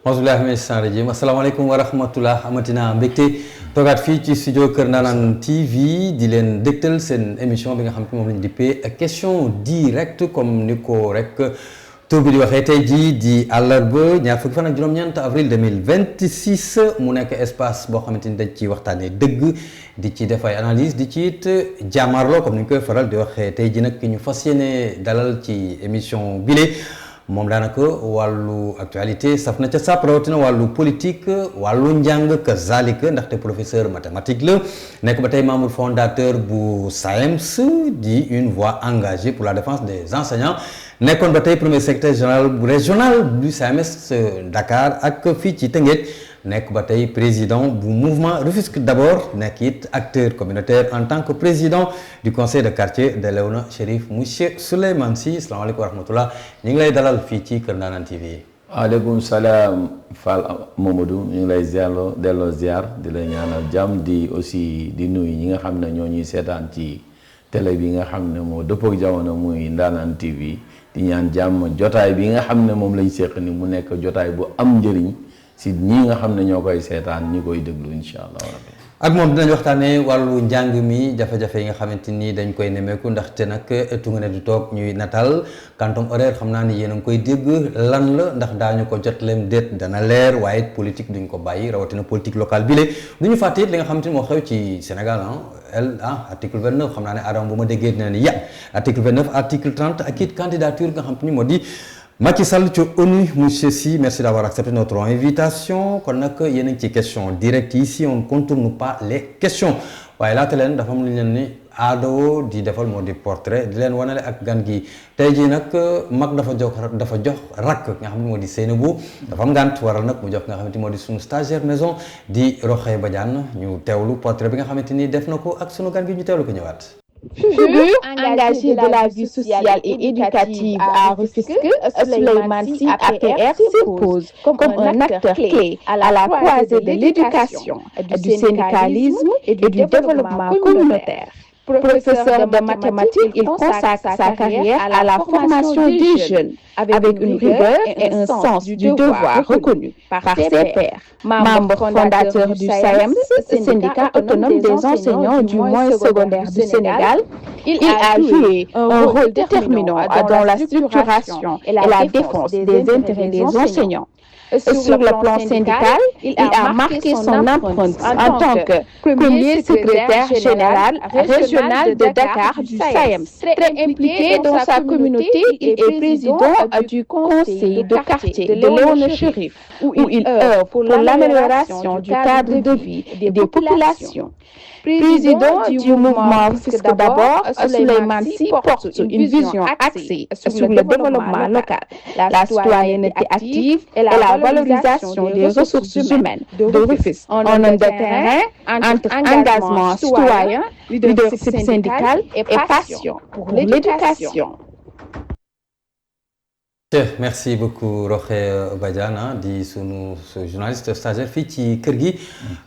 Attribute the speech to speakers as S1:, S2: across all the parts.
S1: Auzubillahi mina shaytaani rajiim asalaamaaleykum wa rahmatullah amatina mbégte toogaat fii ci studio Kër Ndanane TV di leen dégtal seen émission bi nga xam te moom lañu dippee question directe comme ni ko rek tur bi di waxee tey jii di àllarba ñaar fukki fan ak juróom-ñeent avril 2026 mu nekk espace boo xamante ni dañ ci waxtaanee dëgg di ci def ay analyse di ci it jàmmarloo comme ni ñu koy faral di waxee tey jii nag ñu fas yéene dalal ci émission bile. moom daanaka wàllu actualité saf na ca sàpp rawatina wàllu politique wàllu njàng kazalika ndaxte professeur mathématique la nekk ba tey membre fondateur bu SAEMS di une voix engagée pour la défense des enseignants nekkoon ba tey premier secrétaire général bu régional du SAEMS Dakar ak fii ci Tëngéej nekk ba tey président bu mouvement Rufisque d'abord nekk it acteur communautaire en tant que président du conseil de quartier de Léona Chérif monsieur Souleymane Sy salaamaaleykum wa rahmatullah ñu ngi lay dalal fii ci Kër Ndanane TV.
S2: waaleykum salaam Fall Mamadou ñu ngi lay delloo ziar di la ñaanal jàmm di aussi di nuyu ñi nga xam ne ñoo ñuy seetaan ci télé bi nga xam ne moo dëppoo ak jamono muy Ndanane TV di ñaan jàmm jotaay bi nga xam ne moom lañ seq ni mu nekk jotaay bu am njëriñ. si ñii nga xam ne ñoo koy seetaan ñi koy déglu incha allah rabbi
S1: ak moom dinañ waxtaanee wàllu njàng mi jafe-jafe yi nga xamante ni dañ koy nemeeku ndaxte nag tunga ne du toog ñuy natal quantum horaire xam naa ni yéen a ngi koy dégg lan la ndax daañu ko jot leen déet dana leer waaye politique duñ ko bàyyi rawatina politique locale bi le du ñu fàtte it li nga xamante ni moo xew ci Sénégal article 29 xam naa ne Adama bu ma déggee dina ni article 29 article 30 ak it candidature nga xamante ni moo di Macky Sall ci ONU monsieur Sy merci d'avoir accepté notre invitation kon nag yéen a ngi ci question directe ici on ne contourne pas les questions waaye laata leen dafa am lu ñu leen ni aado di defal moo di portrait di leen wanale ak gan gi tey jii nag mag dafa jox rakk nga xam ne moo di Seynabou dafa am ngànt waral nag mu jox nga xamante ni moo di sunu stagiaire maison di Rokhaya Badiane ñu teewlu portrait bi nga xamante ni def na ko ak sunu gan gi ñu teewlu ko ñëwaat.
S3: Figure engagée de la vie sociale et éducative à Rufisque, Souleymane Sy APR s'impose comme un acteur clé à la croisée de l'éducation, du syndicalisme et du développement communautaire. Professeur de mathématiques, il consacre sa carrière à la formation des jeunes avec une rigueur et un sens du devoir reconnu par ses pairs. Membre fondateur du SAEMS, syndicat autonome des enseignants du moyen secondaire du Sénégal, il a joué un rôle déterminant dans la structuration et la défense des intérêts des enseignants. Sur le plan syndical, il a marqué son empreinte en tant que premier secrétaire général régional de Dakar du SAEMS. Très impliqué dans sa communauté, il est président du conseil de quartier de Léona Chérif, où il œuvre pour l'amélioration du cadre de vie des populations. Président du mouvement Rufisque d'abord, Souleymane Sy porte une vision axée sur le développement local, la citoyenneté active et la valorisation des ressources humaines de Rufisque en un terrain entre engagement citoyen, leadership syndical et passion pour l'éducation.
S1: Merci beaucoup Rokhaya Badiane di sunu journaliste stagiaire fii ci kër gi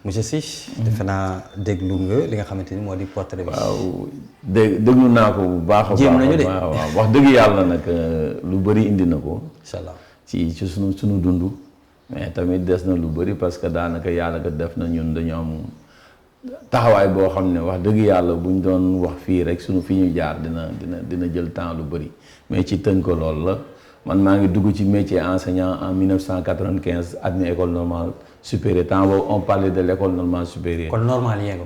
S1: monsieur Sy defe naa déglu nga li nga xamante ni moo di portrait bi.
S2: waaw déglu naa ko bu baax a baax
S1: jéem nañu de
S2: waaw wax dëgg yàlla nag lu bëri indi na ko
S1: incha allah
S2: ci sunu dund mais tamit des na lu bëri parce que daanaka yàlla ko def na ñun dañu am taxawaay boo xam ne wax dëgg yàlla buñ doon wax fii rek sunu fi ñu jaar dina jël temps lu bëri mais ci tënk ko lool la. man maa ngi dugg ci métier enseignant en 1995 admis école normale supérieure temps boobu on parlait de l'école normale supérieure.
S1: kon normal yéen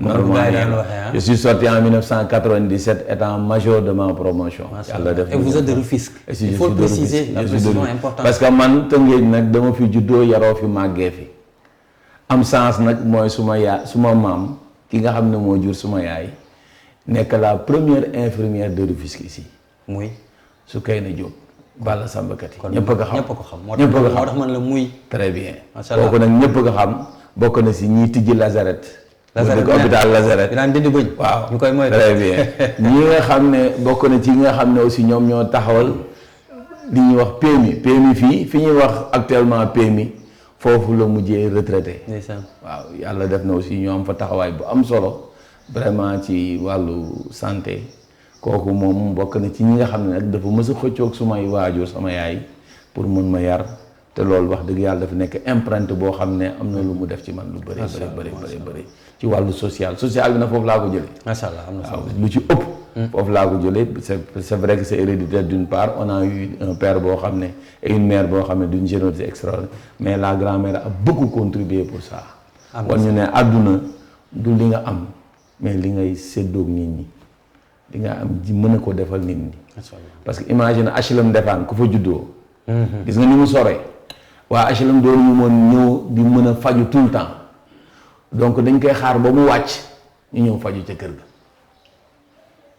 S2: je suis sorti en 1997 étant major de ma promotion.
S1: yàlla def et vous êtes de Rufisque. il faut préciser la précision importante.
S2: parce que man Tëngéej nag dama fi juddoo yaroo fi màggee fi am sens nag mooy suma maam ki nga xam ne moo jur suma yaay nekk la première infirmière de Rufisque ici.
S1: muy
S2: Soukeyna Diop. Balla Samba Kati
S1: ñëpp a ko xam moo tax man la muy.
S2: très bien
S1: macha allah
S2: kooku nag ñëpp a ko xam bokk na si ñiy tijji Lazarette. hôpital Lazarette
S1: dinaan dindi bëñ.
S2: waaw
S1: ñu koy moy
S2: très bien ñi nga xam ne bokk na ci nga xam ne aussi ñoom ñoo taxawal li ñuy wax PMI fi ñuy wax actuellement PMI foofu la mujjee retraité. waaw yàlla def na aussi ñoo am fa taxawaay bu am solo vraiment ci wàllu santé. kooku moom bokk na ci ñi nga xam ne nag dafa mës a xëccoog sumay waajur sama yaay pour mën ma yar te loolu wax dëgg yàlla dafa nekk empreinte boo xam ne am na lu mu def ci man lu bëri ci wàllu social bi nag foofu laa ko jëlee.
S1: macha allah am na solo
S2: lu ci ëpp. foofu laa ko jëlee c'est vrai que c'est héréditaire d'une part on a eu un père boo xam ne et une mère boo xam ne d'une générosité extraordinaire mais la grand-mère a beaucoup contribué pour ça. kon ñu ne àdduna du li nga am mais li ngay séddoog nit ñi li nga am ji mën a ko defal nit ñi. parce que imagine HLM Ndefane ku fa juddoo. gis nga ni mu soree waa HLM doon ñu mën ñëw di mën a faju tout le temps donc dañ koy xaar ba mu wàcc ñu ñëw faju ca kër ga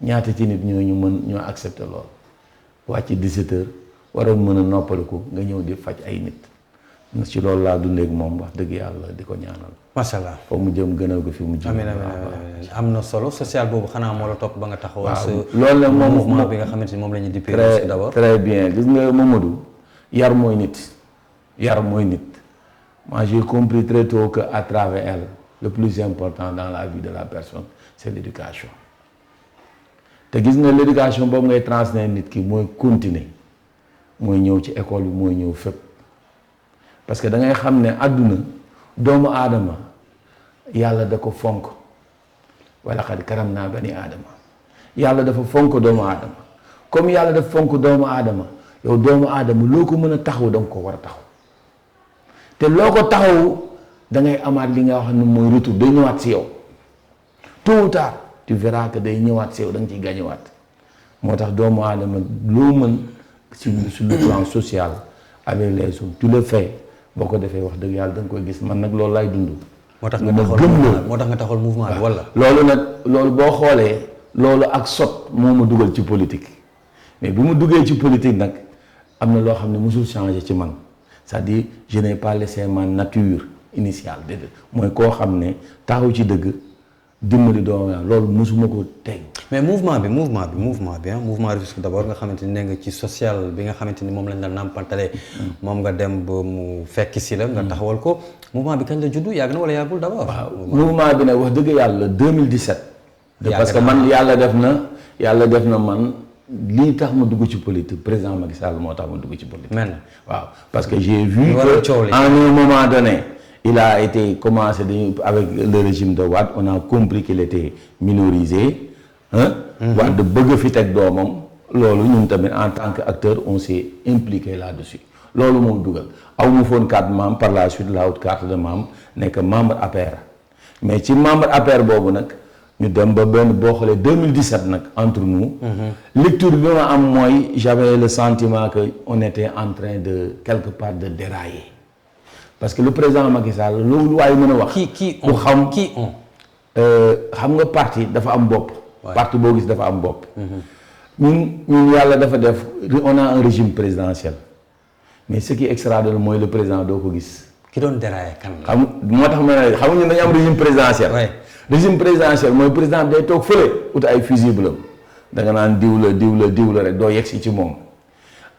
S2: ñaata ci nit ñoo ñu mën ñoo accepté lool wàcc 17h waroon mën a noppaliku nga ñëw di faj ay nit ci loolu laa dundee ak moom wax dëgg yàlla di ko ñaanal.
S1: macha allah
S2: foofu mu jëm gënal ko fi mu jëm.
S1: amiin am na solo social boobu xanaa moo la topp ba nga taxawal.
S2: loolu la moom
S1: mouvement bi nga xamante ni moom la ñu dippee d'abord.
S2: très bien gis nga Mamadou yar mooy nit moi j'ai compris très tôt que à travers elle le plus important dans la vie de la personne c'est l'éducation te gis nga l'éducation boobu ngay transmettre nit ki mooy continuer mooy ñëw ci école bi mooy ñëw fépp parce que da ngay xam ne àdduna doomu aadama yàlla da ko fonk wala xad karam naa bani aadama yàlla dafa fonk doomu aadama comme yàlla dafa fonk doomu aadama yow doomu aadama loo ko mën a taxaw da nga ko war a taxaw te loo ko taxaw da ngay amaat li nga wax ne mooy retour day ñëwaat si yow tôt ou tard tu verras que day ñëwaat si yow da nga ciy gañewaat moo tax doomu aadama loo mën sur le plan social avec les autres tu le fais boo ko defee wax dëgg yàlla da nga koy gis man nag loolu laay dund.
S1: moo tax nga taxawal mouvement bi wala.
S2: loolu boo xoolee loolu ak sot moo ma dugal ci politique mais bu ma duggee ci politique nag am na loo xam ne mosul changer ci man c'est-à-dire je n'ai pas laissé ma nature initiale déedéet mooy koo xam ne taxaw ci dëgg dimbali doomu yaa loolu mosuma ko teg.
S1: mais mouvement bi mouvement Rufisque d'abord nga xamante ni ne nga ci social bi nga xamante ni moom lañ la nàmpantale moom nga dem ba mu fekk si la nga taxawal ko mouvement bi kañ la juddu yàgg na wala yàggul d'abord.
S2: waaw mouvement bi nag wax dëgg yàlla 2017. parce que man yàlla def na man lii tax ma dugg ci politique président Macky Sall moo tax ma dugg ci politique. waaw parce que j'ai vu que à un moment donné il a été commencé avec le régime de Wade on a compris qu'il était minorisé Wade bëgg fi teg doomam loolu ñun tamit en tant qu'acteur on s'est impliqué là-dessus loolu moo dugal aw ma foon carte membre par la suite la haute carte de membre nekk membre APR mais ci membre APR boobu nag ñu dem ba benn boo xoolee 2017 nag entre nous lecture bi ma am mooy j'avais le sentiment que on était en train de quelque part de dérailler parce que le président Macky Sall loolu waaye mën a wax xam nga parti dafa am bopp parti boo gis dafa am bopp ñun yàlla dafa def on a un régime présidentiel mais ce qui est extraordinaire mooy le président doo ko gis
S1: ki doon dérailler kan la
S2: xam moo tax ma ne xam nga ñun dañu am régime présidentiel régime présidentiel mooy président bi day toog fële ut ay fusible da nga naan diw la rek doo yegsi ci moom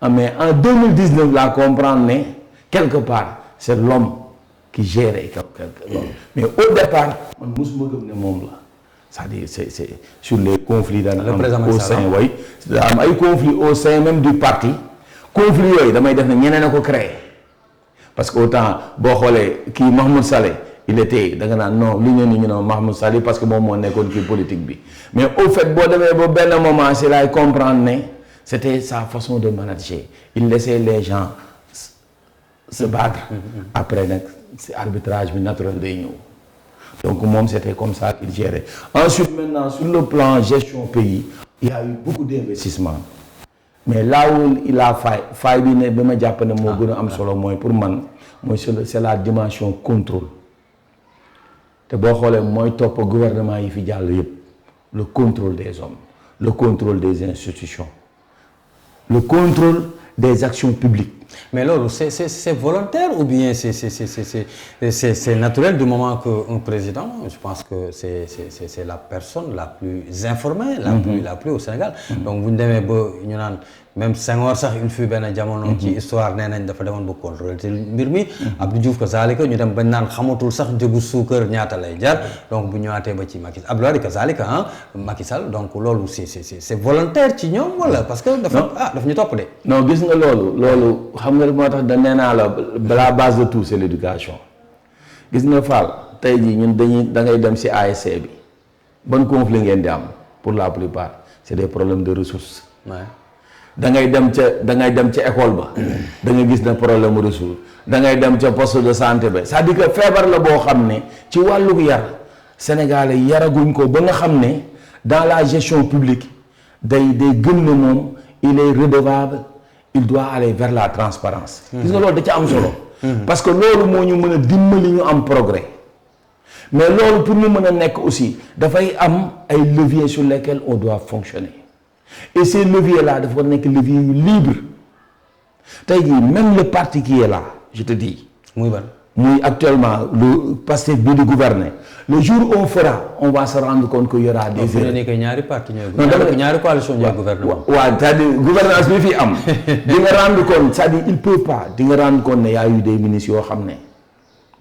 S2: mais en 2019 laa comprendre ne quelque part c'est l'homme qui gère quelque mais au départ man mosuma gëm ne moom la c'est-à-dire c'est sur les conflits dana am au sein way da am ay conflits au sein même du parti conflits yooyu damay def ne ñeneen a ko créé parce que autant boo xoolee kii Mahmoud Saleh il était da nga naan non li ñu ne Mahmoud Saleh parce que moom moo nekkoon kii politique bi mais au fait boo demee ba benn moment si laay comprendre ne c'était sa façon de manager il laissait les gens se battre après nag si arbitrage bi naturel day ñëw donc moom c'était comme ça qu'il gérait ensuite maintenant sur le plan gestion pays il y a eu beaucoup d'investissements mais là où il a faille bi ne ba ma jàpp ne moo gën a am solo mooy pour man mooy c'est la dimension contrôle te boo xoolee mooy topp gouvernement yi fi jàll yëpp le contrôle des hommes le contrôle des institutions le contrôle des actions publiques.
S1: Mais loolu c'est volontaire ou bien c'est naturel du moment que un président je pense que c'est la personne la plus informée la plus au Sénégal donc bu ñu demee ba ñu naan même Senghor sax il fut benn jamono ci histoire nee nañ dafa demoon ba contrôler te mbir mi Abdou Diouf ko zalika ñu dem bañ naan xamatul sax njëgu suukar ñaata lay jar donc bu ñëwaatee ba ci Macky Sall Abdoulaye Wade ko zalika Macky Sall donc loolu c'est volontaire ci ñoom wala parce que dafa daf ñu topp de
S2: non gis nga loolu xam nga moo tax da nee naa la base de tout c'est l'éducation gis nga Fall tey jii ñun da ngay dem ci ASC bi ban conflit ngeen di am pour la plupart c'est des problèmes de ressources da ngay dem ca école ba da nga gis na problème ressource da ngay dem ca poste de santé ba c'est-à-dire que feebar la boo xam ne ci wàllu yar Sénégalais yaraguñ ko ba nga xam ne dans la gestion publique day gëm ne moom il est redevable il doit aller vers la transparence gis nga loolu da ca am solo parce que loolu moo ñu mën a dimbali ñu am progrès mais loolu pour ñu mën a nekk aussi dafay am ay leviers sur lesquels on doit fonctionner et ces leviers là dafa nekk leviers yu libre tey jii même le parti qui est là je te dis muy actuellement le Pastef bi di gouverner le jour où on va se rendre compte qu'il y aura des erreurs.
S1: Donc ñaari parti ñooy ñaari coalition ñooy gouvernement.
S2: waaw c'est-à-dire gouvernance bi fi am di nga rendre compte c'est-à-dire il peut pas di nga rendre compte ne y a eu des ministres yoo xam ne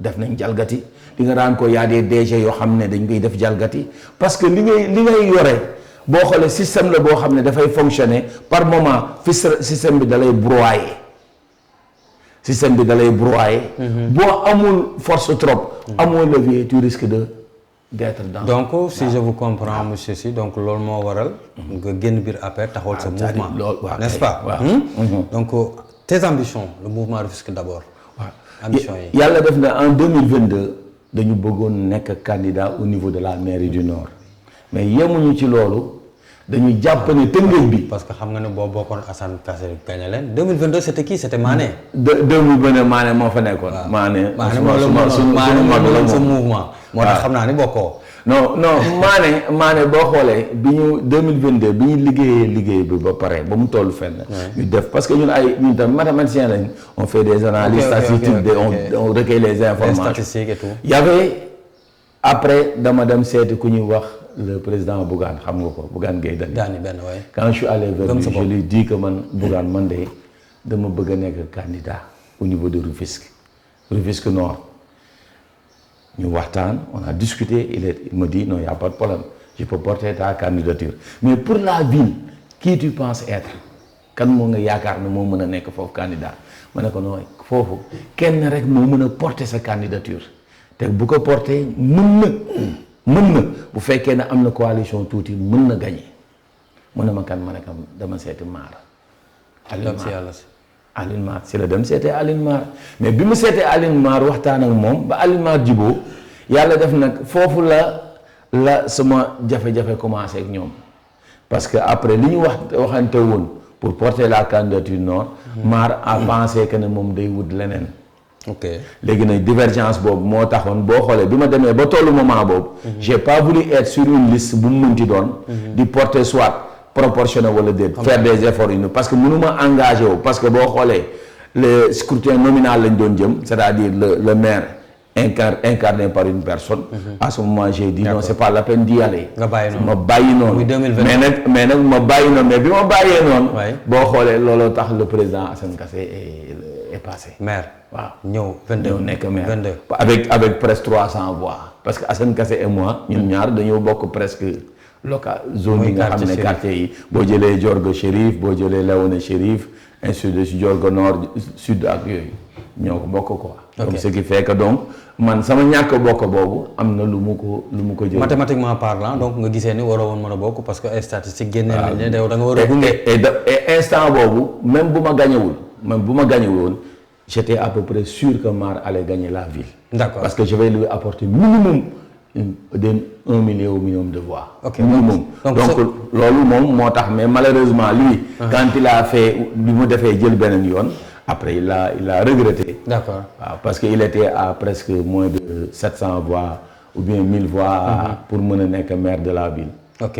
S2: def nañ jalgati di nga rendre compte y a des DG yoo xam ne dañ koy def jalgati parce que li ngay yore boo xoolee système la boo xam ne dafay fonctionner par moment système bi da lay broyer. Système bi da lay broyer. boo amul force trop. amul levier tu risques d'être dans.
S1: donc si je vous comprends monsieur Sy donc loolu moo waral. nga génn biir APR taxawal sa mouvement. n'est-ce pas. donc tes ambitions le mouvement Rufisque d'abord. ambitions yi
S2: yàlla def na en 2022 dañu bëggoon nekk candidat au niveau de la mairie du Nord mais yemuñu ci loolu. dañu jàpp ne Tëngéej bi.
S1: parce que xam nga ne boo bokkoon Assane Kassé gagné leen 2022 c'était qui c'était Mané.
S2: 2022 Mané moo fa nekkoon. Mané
S1: moo sa mouvement. moo tax xam naa ni bokkoo.
S2: non Mané boo xoolee bi ñu 2022 bi ñu liggéey bi ba pare ba mu tollu fenn. ñu def parce que ñun tam mathématiciens lañ. on fait des analyses statistiques on recueille les informations.
S1: les statistiques et tout.
S2: y avait après dama dem seeti ku ñuy wax. le président Bougane xam nga ko Bougane Gueye Dany
S1: benn waay.
S2: quand je suis allé vers lui je lui dis que man Bougane man de dama bëgg a nekk candidat au niveau de Rufisque Nord ñu waxtaan on a discuté il me dit non y a pas de problème je peux porter ta candidature mais pour la ville qui tu penses être kan moo nga yaakaar ne moo mën a nekk foofu candidat ma ne ko non foofu kenn rek moo mën a porter sa candidature te bu ko porter mën na bu fekkee ne am na coalition tuuti mën na gagner mu ne ma kan ma ne kam dama seeti Maar. Alioune Maar si la dem seetee Alioune Maar mais bi mu seetee Alioune Maar waxtaan ak moom ba Alioune Maar jiboo yàlla def nag foofu la sama jafe-jafe commencé ak ñoom parce que après li ñu waxante woon pour porter la candidature Nord. Maar a pensé que ne moom day wut leneen.
S1: ok
S2: léegi nag divergence boobu moo taxoon boo xoolee bi ma demee ba tollu moment boobu. j'ai pas voulu être sur une liste bu mu munti doon. di porter soit proportionnel wala déet. faire des efforts inouïs parce que mënuma engagé wu parce que boo xoolee le scrutin nominal lañ doon jëm c'est-à-dire le maire incarné par une personne. à ce moment j'ai dit non c'est pas la peine d'y aller.
S1: nga bàyyi noonu
S2: ma bàyyi noonu. mais nag ma bàyyi noonu mais bi ma bàyyee noonu. boo xoolee looloo tax le président Assane Kassé est passé.
S1: maire.
S2: waaw
S1: ñëw 22
S2: ñëw nekk maire
S1: 22
S2: avec presque 300 voix parce que Assane Kassé et moi ñun ñaar dañoo bokk presque local zone yi nga xam ne quartier yi boo jëlee Diorgo Chérif boo jëlee Léona Chérif ainsi de suite Diorgo Nord sud ak yooyu ñoo ko bokk quoi. donc ce qui fait que donc man sama ñàkk bokk boobu am na lu mu ko jël.
S1: mathématiquement parlant donc nga gisee ni waroo woon mën a bokk parce que ay statistiques génne nañ ne da nga war a gunge.
S2: et instant boobu même bu ma gañewul j'étais à peu près sûr que Maar allait gagner la ville.
S1: D'accord.
S2: Parce que je vais lui apporter minimum 1 million de voix.
S1: Ok.
S2: Minimum. Donc loolu moom moo tax mais malheureusement lui. quand il a fait bi mu defee jël beneen yoon après il a regretté.
S1: D'accord.
S2: waaw parce que il était à presque moins de 700 voix ou bien 1000 voix. pour mën a nekk maire de la ville.
S1: ok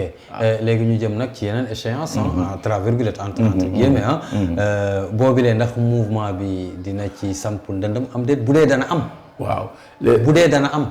S1: léegi ñu jëm nag ci yeneen échéance à travers entre guillemets boobi lee ndax mouvement bi dina ci samp ndëndam am déet bu dee dana am.
S2: waaw
S1: bu dee dana am.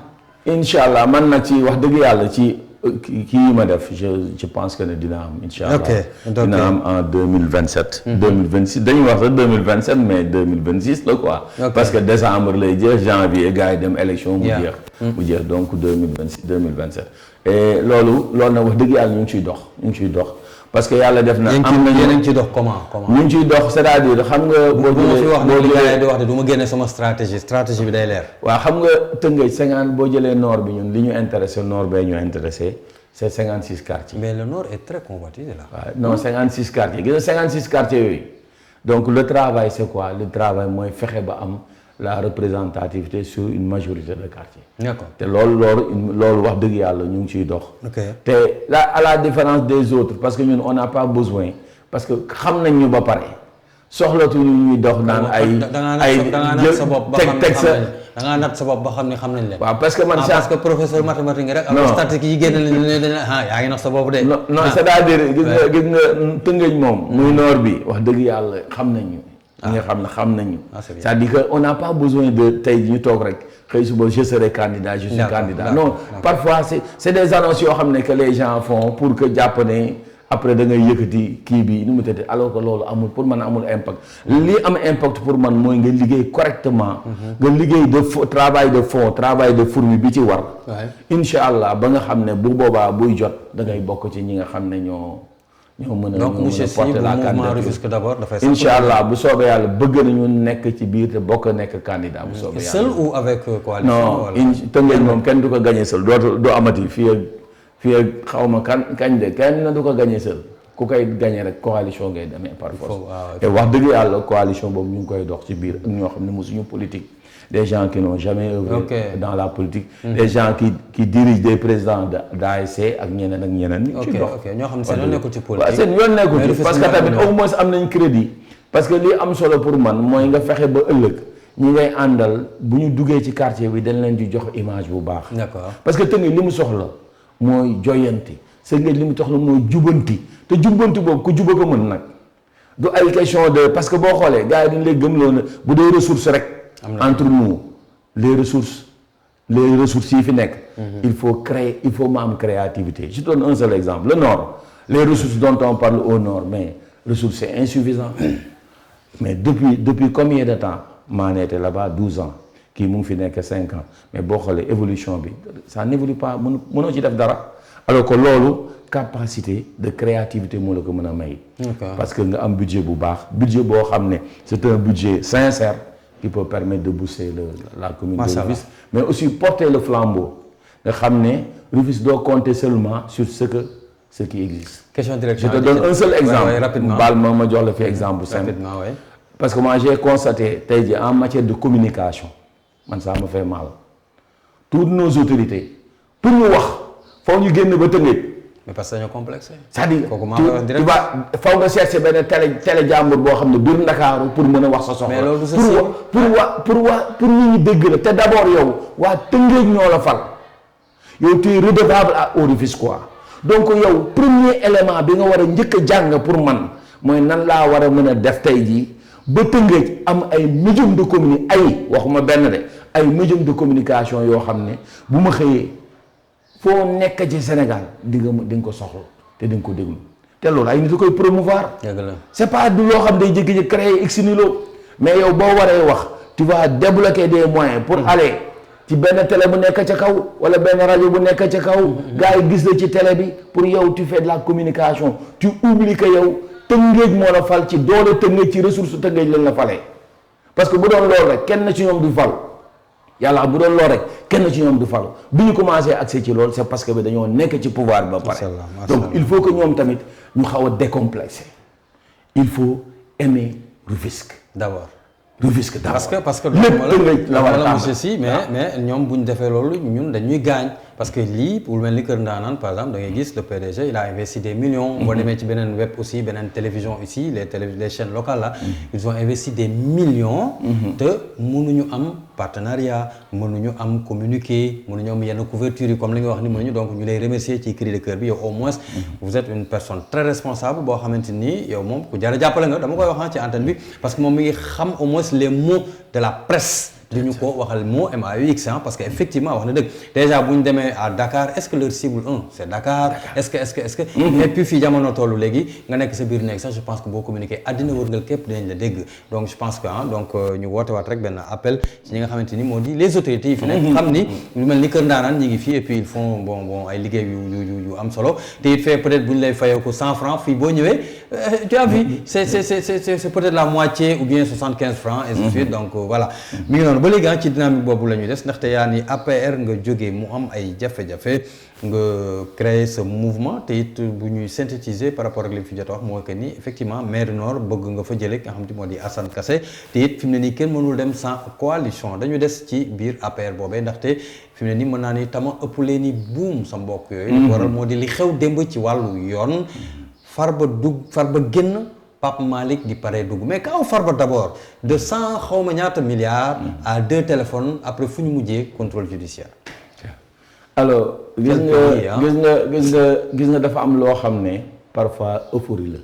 S2: incha allah man nag ci wax dëgg yàlla ci kii ma def je pense que ne dina am incha allah. dina am en 2027. 2026 dañuy wax sax 2027 mais 2026 la quoi. parce que décembre lay jeex janvier gars yi dem élection. mu jeex donc 2026 2027. et loolu na wax dëgg yàlla ñu ngi ciy dox. parce que yàlla def na am nañu
S1: yéen a ngi ciy dox comment.
S2: ñu ngi ciy dox c'est-à-dire xam nga. boo jëlee
S1: di wax de du ma génne sama stratégie bi day leer.
S2: waaw xam nga Tëngéej 50 boo jëlee nord bi ñun li ñu intéressé nord bee ñu intéressé c'est 56 quartiers.
S1: mais le nord est très convoité là.
S2: waaw non 56 quartiers gis nga 56 quartiers yooyu donc le travail c'est quoi le travail mooy fexe ba am la représentativité sur une majorité de quartiers.
S1: D'accord.
S2: te loolu wax dëgg yàlla ñu ngi ciy dox. te là à la différence des autres parce que ñun on n'a pas besoin parce que xam nañ ñu ba pare soxlatuñu ñuy dox naan ay teg sa
S1: da ngaa natt sa bopp ba xam ne xam nañ leen.
S2: waaw parce que man
S1: parce que professeur mathématique nga rek. non statistique yi génn leen yaa ngi nax sa bopp de.
S2: non c'est-à-dire gis nga Tëngéej moom. muy noor bi wax dëgg yàlla xam nañu. nga xam nañu. c'est-à-dire que on n'a pas besoin de tey ñu toog rek xëy suba je serai candidat je suis candidat non parfois c'est des annonces yoo xam ne que les gens font pour que jàpp ne après da ngay yëkkati kii bi nu mu tëddee alors que loolu amul pour man amul impact li am impact pour man mooy nga liggéey correctement. nga liggéey travail de fond travail de fourmi bi ci war. incha allah ba nga xam ne bu boobaa buy jot da ngay bokk ci ñi nga xam ne ñoo mën a
S1: donc monsieur Sy bu mouvement Rufisque d'abord dafay
S2: incha allah bu soobee yàlla bëgg nañu nekk ci biir te bokk nekk candidat bu soobee yàlla.
S1: seul ou avec coalition.
S2: non Tëngéej moom kenn du ko gagné seul doo amati fii ak xaw ma kañ de kenn du ko gagné seul ku koy gagné rek coalition ngay demee par force. te wax dëgg yàlla coalition boobu ñu ngi koy dox ci biir ak ñoo xam ne mosuñu politique. des gens qui n'ont jamais œuvré dans la politique. des gens qui dirigent des présidents d'ASC ak ñeneen. ñu ci dox
S1: ñoo xam ne seen yoon nekkul ci politique.
S2: waaw seen yoon nekkul ci parce que tamit au moins am nañ crédit. parce que li am solo pour man mooy nga fexe ba ëllëg ñi ngay àndal bu ñu duggee ci quartier bi dañ leen di jox image bu baax.
S1: d'accord
S2: parce que Tëngéej li mu soxla mooy joyanti Tëngéej li mu soxla mooy jubanti te jubanti boobu ku juba ko mën nag du ay question de parce que boo xoolee gars yi dañ lay gëmloo ne bu dee ressource rek. entre nous les ressources yi fi nekk. il faut ma am créativité je donne un seul exemple le nord les ressources dont on parle au nord mais ressources c'est insuffisant mais depuis combien de temps Mané était là-bas 12 ans kii mu ngi fi nekk 5 ans mais boo xoolee évolution bi ça n'évolue pas mënoo ci def dara alors que loolu capacité de créativité moo la ko mën a may. parce que nga am budget bu baax budget boo xam ne c'est un budget sincère. qui peut permettre de booster la commune de Rufisque mais aussi porter le flambeau nga xam ne Rufisque doit compter seulement sur ce qui existe.
S1: question direction
S2: je te donne un seul exemple.
S1: rapidement
S2: baal ma jox la fi exemple simple. parce que moi j'ai constaté tey jii en matière de communication man ça me fait mal toutes nos autorités pour ñu wax foog ñu génn ba Tëngéej.
S1: mais parce que dañoo complexé.
S2: c'est-à-dire tu vas faw nga chercher benn télé jàmbur boo xam ne biir Ndakaaru pour mën a wax sa soxla.
S1: mais loolu
S2: pour nit ñi dégg la te d'abord yow waa Tëngéej ñoo la fal yow tu es redevable au Rufisque quoi donc yow premier élément bi nga war a njëkk a jàng pour man mooy nan laa war a mën a def tey jii ba Tëngéej am ay médium de waxuma benn de ay médium de communication yoo xam ne bu ma xëyee. foo nekk ci Sénégal di nga ko soxla te di nga ko déglu te loolu ay nit a koy promouvoir. c'est pas du loo xam day jékki-jékki créer ex nihilo mais yow boo waree wax tu vas débloquer des moyens pour aller ci benn télé bu nekk ca kaw wala benn rajo bu nekk ca kaw. gars yi gis la ci télé bi pour yow tu fais de la communication tu oublies que yow Tëngéej moo la fal ci doole Tëngéej ci ressource Tëngéej lañ la falee parce que bu doon loolu rek kenn ci ñoom du fal. yàlla bu doon lool rek kenn ci ñoom du falu bi ñu commencé accès ci loolu c'est parce que bi dañoo nekk ci pouvoir ba pare donc il faut que ñoom tamit ñu xaw a décomplexer il faut aimer Rufisque
S1: d'abord
S2: Rufisque d'abord
S1: parce que
S2: lépp la war a
S1: monsieur Sy mais ñoom bu ñu defee loolu ñun dañuy gaañ parce que lii pour mel ni Kër Ndaanaan par exemple da ngay gis le PDG il a investi des millions. boo demee ci beneen web aussi beneen télévision ici les chaînes locales là. ils ont investi des millions. te mënuñu am partenariat mënuñu am communiquer mënuñu am yenn couverture yi comme li nga wax ni mënuñu donc ñu lay remercier ci cri de cœur bi yow au moins. vous êtes une personne très responsable boo xamante ni yow moom ku jar a jàppale nga dama koy wax ci antenne bi parce que moom mi ngi xam au moins les mots de la presse. du ñu ko waxal mot MAUX parce que effectivement wax na dëgg déjà bu ñu demee à Dakar est-ce que leur cible c'est Dakar est-ce que et puis fii jamono tollu léegi nga nekk sa biir nekk sax je pense que boo communiqué àddina wërngal képp dinañ la dégg donc je pense que donc ñu woote waat rek benn appel ci ñi nga xamante ni moo di les autorités yi fi nekk xam ni lu mel ni Kër Ndaanaan ñi ngi fii et puis ils font bon ay liggéey yu am solo te it fait peut-être bu ñu lay fayoo ko 100 francs fii boo ñëwee tu as vu c'est peut-être la moitié ou bien 75 francs et ainsi de suite donc voilà mi ngi noonu ba léegi ci dynamique boobu la ñuy des ndaxte yaa ni APR nga jógee mu am ay jafe-jafe nga créer ce mouvement te it bu ñuy synthétiser par rapport ak li fi jot a wax mooy que ni effectivement maire Nord bëgg nga fa jëlee nga xam te moo di Assane Kassé te it fi mu ne nii kenn mënul dem sans coalition dañu des ci biir APR boobee ndaxte fi mu ne nii mën naa ni tama ëpp leen ni buum sa mbokk yooyu li ko waral moo di li xew démb ci wàllu yoon Farba génn Pape Malick di pare dugg mais kaw Farba d'abord de 100 xawma ñaata milliards à 2 téléphones après fu ñu mujjee contrôle judiciaire.
S2: alors gis nga dafa am loo xam ne parfois euphorie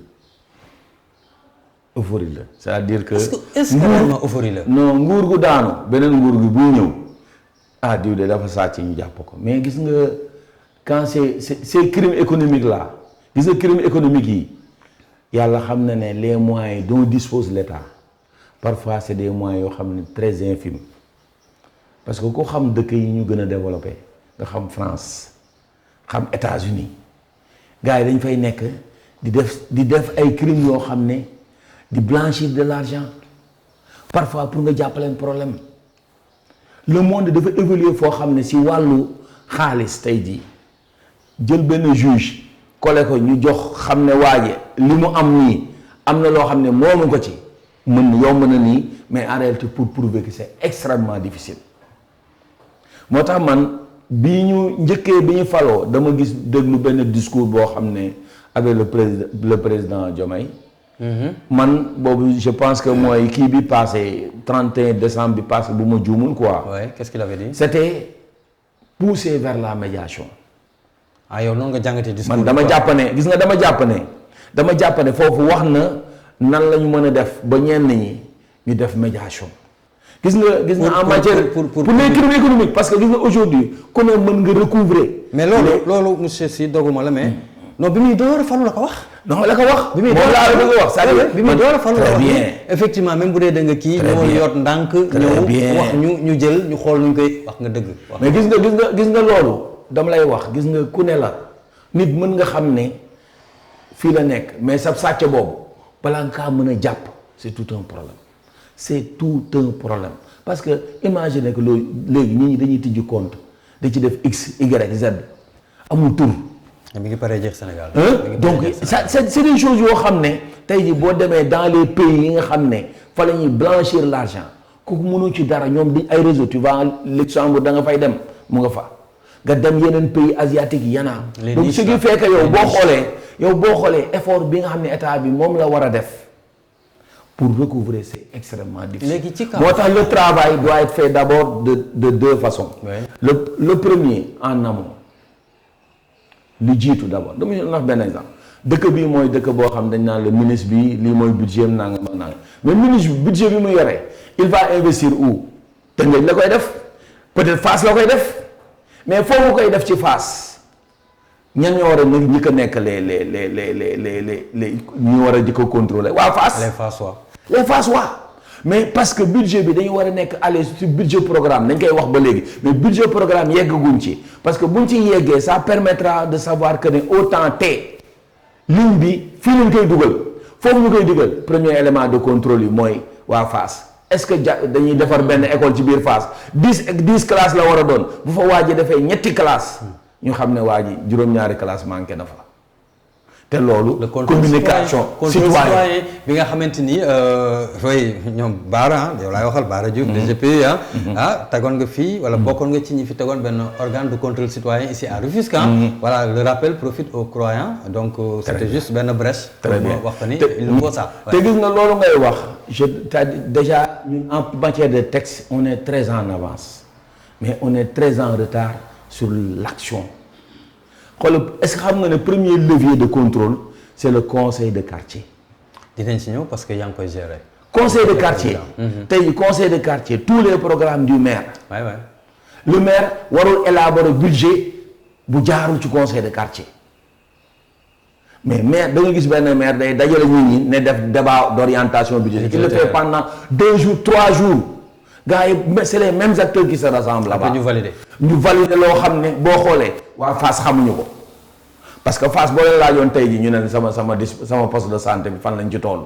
S2: la c'est-à-dire que
S1: est-ce que vraiment euphorie la.
S2: non nguur gu daanu beneen nguur gi bu ñëw diw de dafa sàcc ñu jàpp ko mais gis nga quand c'est crime économique là gis nga crime économique yi yàlla xam na ne les moyens dont dispose l'État parfois c'est des moyens yoo xam ne très infimes parce que ku xam dëkk yi ñu gën a développé nga xam France xam États-Unis gars yi dañ fay nekk di def ay crimes yoo xam ne di blanchir de l'argent parfois pour nga jàppaleen problème le monde dafa évoluer foo xam ne si wàllu xaalis tey jii jël benn juge kole ko ñu jox xam ne waaje li mu am nii am na loo xam ne moomu ko ci yomb na nii mais en réalité pour prouver que c'est extrêmement difficile moo tax man bi ñu faloo dama gis déglu benn discours boo xam ne avec le président Diomaye man boobu je pense que mooy kii bi passé 31 décembre bi passé bu ma juumul quoi.
S1: Ouais, qu'est-ce qu'il avait dit?
S2: C'était pousser vers la médiation.
S1: Yow noonu nga jàngatee discours
S2: man dama jàpp ne foofu wax na nan la ñu mën a def ba ñenn ñi ñu def médiation. gis nga en matière pour les crimes économiques parce que gis nga aujourd'hui ku ne mën nga recouvrer.
S1: mais loolu monsieur Sy doguma la mais. non bi muy door a falu la ko wax.
S2: non la ko wax.
S1: bi muy door a falu la ko wax.
S2: bien
S1: effectivement même bu dee da nga kii. ñëwal yoot ndànk. ñëw wax ñu jël ñu xool ñu koy wax nga dëgg.
S2: mais gis nga loolu dama lay wax gis nga ku ne la nit mën nga xam ne fii la nekk mais sa sàcc boobu balaa nga kaa mën a jàpp c'est tout un problème parce que imagine que loolu léegi nit ñi dañuy tijji compte da ci def X Y Z amul tur.
S1: mi ngi paree jeex Sénégal.
S2: donc ça c'est des choses yoo xam ne tey jii boo demee dans les pays yi nga xam ne fa la ñuy blanchir l'argent kooku mënoo ci dara ñoom di ay réseau tu vas Luxembourg da nga fay dem mu nga fa nga dem yeneen pays asiatiques yi yana donc ce qui fait que yow boo xoolee effort bi nga xam ne état bi moom la war a def pour recouvrer c'est extrêmement difficile.
S1: léegi ci
S2: moo tax le travail doit être fait d'abord de deux façons. le premier en amont. lu jiitu d'abord dama ñu wax benn exemple dëkk bii mooy dëkk boo xam dañ naan le ministre bi lii mooy budget am nangam ak nangam mais ministre budget bi mu yore il va investir où Tëngéej la koy def peut-être Fass la koy def mais foofu mu koy def ci Fass ñan ñoo war a ñi ko nekk les ñu war a di ko contrôler waa Fass. les Fassois mais parce que budget bi dañu war a nekk aller sur budget programme dañ koy wax ba léegi mais budget programme yeggaguñ ci parce que buñ ci yeggee ça permettra de savoir que ne au temps T ligne bi fii lañ koy dugal foofu ñu koy dugal premier élément de contrôle yi mooy waa Fass est-ce que dañuy defar benn école ci biir Fass 10 classes la war a doon bu fa waa ji defee ñetti classes ñu xam ne waa ji juróom-ñaari classe manqué na fa. te loolu communication citoyen
S1: bi nga xamante ni fay ñoom Baara yow laay waxal Baara Diouf DGP tegoon nga fii wala bokkoon nga ci ñi fi tegoon benn organe de contrôle citoyen ici à Rufisque voilà le rappel profite aux croyants donc c'était juste benn brèche
S2: très bien
S1: wax ko ni il faut ça
S2: te gis nga loolu ngay wax déjà en matière de texte on est très en avance mais on est très en retard sur l'action. Est-ce que xam nga ne premier levier de contrôle c'est le conseil de quartier.
S1: dinañ ci ñëw parce que yaa ngi koy gérer.
S2: conseil de quartier. tey conseil de quartier tous les programmes du maire.
S1: waay waay.
S2: le maire warul élaborer budget bu jaarul ci conseil de quartier mais maire da nga gis benn maire day dajale nit ñi ne def débat d'orientation budgétaire. il le fait pendant 2 jours 3 jours gars yi c'est les mêmes acteurs qui se rassemblent là-bas.
S1: ñu valider
S2: loo xam ne boo xoolee waa Fass xamuñu ko parce que Fass boo leen laajoon tey ji ñu ne sama poste de santé bi fan lañ ci toll.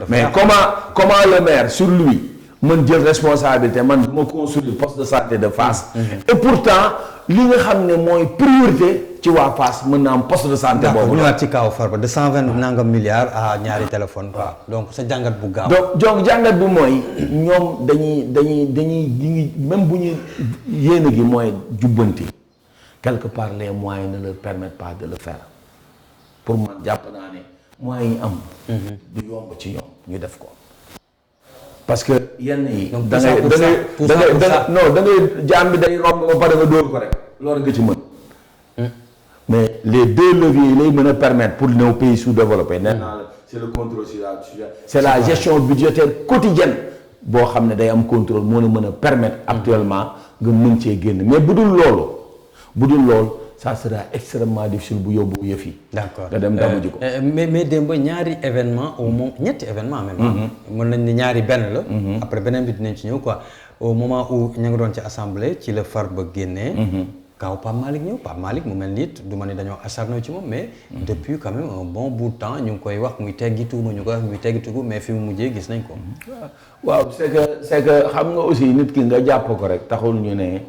S2: mais comment le maire sur lui mën jël responsabilité man ma construire poste de santé de Fass. et pourtant li nga xam ne mooy priorité ci waa Fass mën na am poste de santé boobu.
S1: ñu waat ci kaw Farba de 120 nangam milliards à ñaari téléphone quoi donc sa jàngat bu gaaw.
S2: donc jàngat bi mooy ñoom dañuy même bu ñu yéene gi mooy jubbanti quelque part les moyens ne leur permettent pas de le faire pour man jàpp naa ne moyens yi am. du yomb ci ñoom ñu def ko. parce que yenn yi. da ngay jaam bi day romb ba pare nga dóor ko rek loolu nga ci mën. mais les 2 leviers yi lay mën a permettre pour nos pays sous-développés. nee naa la c'est le contrôle c'est la gestion budgétaire quotidienne boo xam ne day am contrôle moo la mën a permettre actuellement nga mën cee génn mais bu dul loolu ça sera extrêmement difficile bu yóbbu yëf yi.
S1: d'accord
S2: nga dem damu ji ko.
S1: mais démb ñaari événement au moins ñetti événement même. mën nañ ni ñaari benn la. après beneen bi dinañ ci ñëw quoi au moment où ña nga doon ci assemblée ci la Farba génnee. kaw Pape Malick ñëw Pape Malick mu mel ni du ma ne dañoo acharné ci moom mais. depuis quand même un bon bout de temps ñu ngi koy wax muy teggi tuuma ñu koy wax muy teggi tuuma mais fi mu mujjee gis nañ ko.
S2: waaw c'est que xam nga aussi nit ki nga jàpp ko rek taxul ñu ne.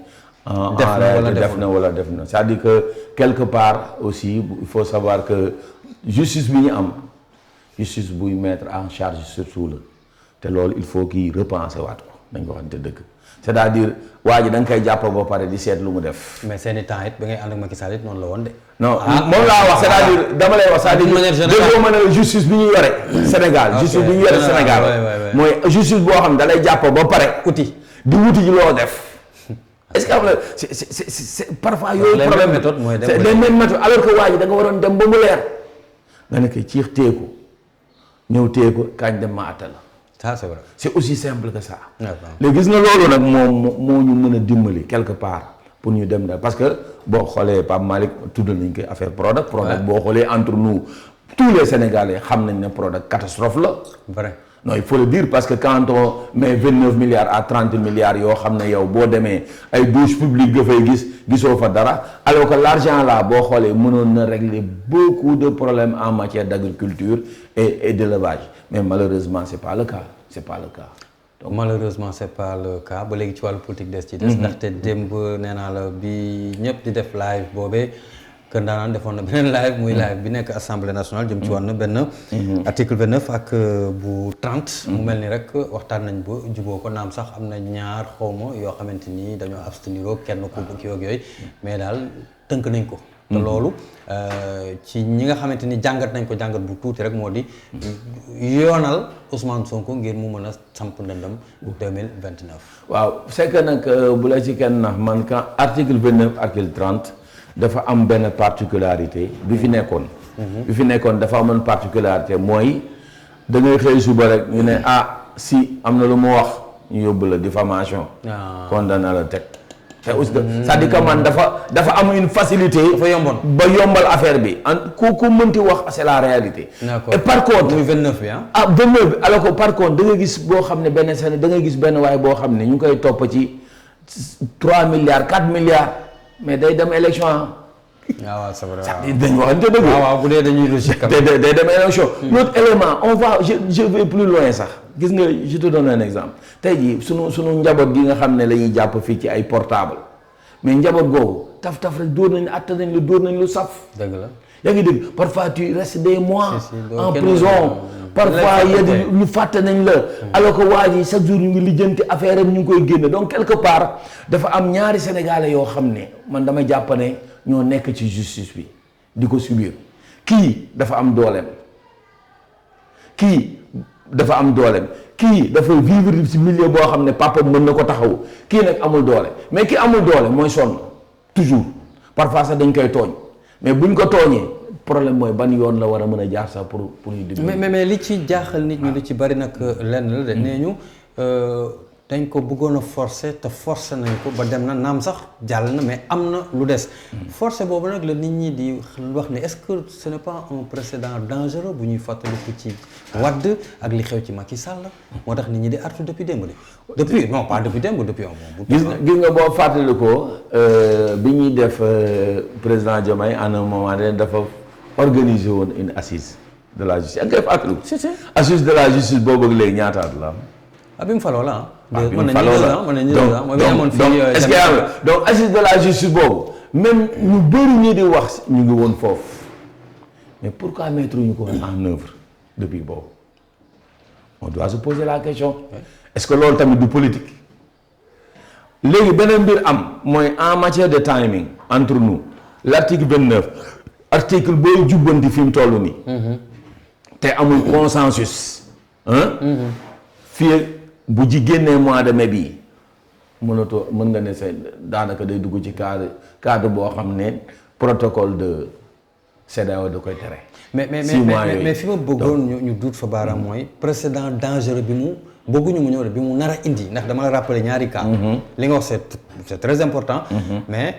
S2: def na wala def na c'est-à-dire que quelque part aussi il faut savoir que justice bi ñu am justice buy mettre en charge surtout la te loolu il faut qu'il repense waat ko dañ ko waxante dëgg c'est-à-dire waa ji da nga koy jàpp ba pare di seet lu mu def.
S1: mais seeni temps it ba ngay ànd ak Macky Sall it noonu la woon de.
S2: non moom laa wax c'est-à-dire dama lay wax c'est-à-dire déggoo ma ne justice bi ñu yore Sénégal justice bi ñu yore Sénégal mooy justice boo xam ne da lay jàpp ba pare
S1: uti
S2: di wuti ji loo def. est-ce que am na c'est parfois yooyu problème c'est les mêmes méthodes alors que waa ji da nga waroon dem ba mu leer nga ne ko ciix téeku ñëw téeku kañ dem ma àtta la
S1: ça c'est vrai
S2: c'est aussi simple que ça léegi gis nga loolu nag moo ñu mën a dimbali quelque part pour ñu dem da parce que boo xoolee Pape Malick tuddal nañ ko affaire Prodac boo xoolee entre nous tous les Sénégalais xam nañ ne Prodac catastrophe la
S1: vrai
S2: non il faut le dire parce que quand on met 29 milliards à 30 milliards yoo xam ne yow boo demee ay douches publiques nga fay gisoo fa dara alors que l'argent là boo xoolee mënoon na régler beaucoup de problèmes en matière d'agriculture et d'élevage mais malheureusement c'est pas le cas
S1: donc malheureusement c'est pas le cas ba léegi ci wàllu politique des ci des ndaxte démb nee naa la bi ñëpp di def live boobee Kër Ndanane defoon na beneen live muy live bi nekk assemblée nationale jëm ci wàllu benn article 29 ak bu 30 mu mel ni rek waxtaan nañ ba juboo ko naam sax am na ñaar xawma yoo xamante ni dañoo absteniroo kenn ku kii ak yooyu mais daal tënk nañ ko te loolu ci ñi nga xamante ni jàngat nañ ko jàngat bu tuuti rek moo di yoonal Ousmane Sonko ngir mu mën a samp ndëndam 2029
S2: waaw c'est que nag bu la ci kenn nax man quand article 29 article 30 dafa am benn particularité bi fi nekkoon dafa amoon particularité mooy da ngay xëy suba rek ñu ne si am na lu mu wax ñu yóbbu la diffamation condamné la teg te aussi c'est-à-dire que man dafa am une facilité ba yombal affaire bi ku mënti wax c'est la réalité et par contre
S1: muy 29 bi
S2: 29 bi alors que par contre da nga gis boo xam ne benn seen da ngay gis benn waaye boo xam ne ñu ngi koy topp ci 3 milliards 4 milliards mais day dem élection
S1: waaw c'est vrai
S2: dañ waxante dëgg
S1: waaw bu dee dañuy logique
S2: day dem élection l'autre élément on va je vais plus loin sax gis nga je te donne un exemple tey jii sunu njaboot gi nga xam ne la ñuy jàpp fii ci ay portable mais njaboot googu taf rek dóor nañ atta nañ dóor nañ lu saf
S1: dëgg la
S2: yaa ngi dégg parfois tu restes des mois en prison parfois yéen ñu fàtte nañ la alors que waa ji chaque jour ñu ngi lijjanti affaire am ñu ngi koy génne donc quelque part dafa am ñaari sénégalais yoo xam ne man dama jàpp ne ñoo nekk ci justice bi di ko subir kii dafa am dooleem kii dafa vivre ci milieu boo xam ne papa mën na ko taxaw kii nag amul doole mais ki amul doole mooy sonn toujours parfois sax dañ koy tooñ mais buñ ko tooñee problème mooy ban yoon la war a mën a jaar sax pour ñu dimbali.
S1: mais li ci jaaxal nit ñi lu ci bari nag lenn la de nee ñu dañ ko bëggoon a forcer te forcer nañ ko ba dem na naam sax jàll na mais am na lu des. forcer boobu nag la nit ñi di wax ne est-ce que ce n'est pas un précédent dangereux bu ñuy fàttaliku ci Wade ak li xew ci Macky Sall moo tax nit ñi di artu depuis démb de. depuis non pas depuis démb depuis un moment.
S2: gis nga boo fàttalikoo bi ñuy def président Diomaye à un moment donné dafa organiser woon une assise de la justice ak ngay fàttaliku. assise de la justice boobu ak léegi ñaataat la am.
S1: ah bi mu faloo la
S2: ah. bi mu faloo la donc est-ce que yaa donc assise de la justice boobu même ñu bëri ñi di wax ñu ngi woon foofu mais pourquoi mettre ñu ko en œuvre depuis boobu on doit se poser la question est-ce que loolu tamit du politique léegi beneen mbir am mooy en matière de timing entre nous l'article 29 article booy jubbanti fi mu toll nii te amul consensus fii bu ji génnee mois de mai bii mën nga ne c'est daanaka day dugg ci cadre boo xam ne protocole de CEDEAO da koy tere.
S1: mais fi ma bëggoon ñu duut fa baaraam mooy précédent dangereux bi mu bëgguñu mu ñëw de bi mu nar a indi ndax dama la rappeler ñaari cas. li nga wax c'est très important. mais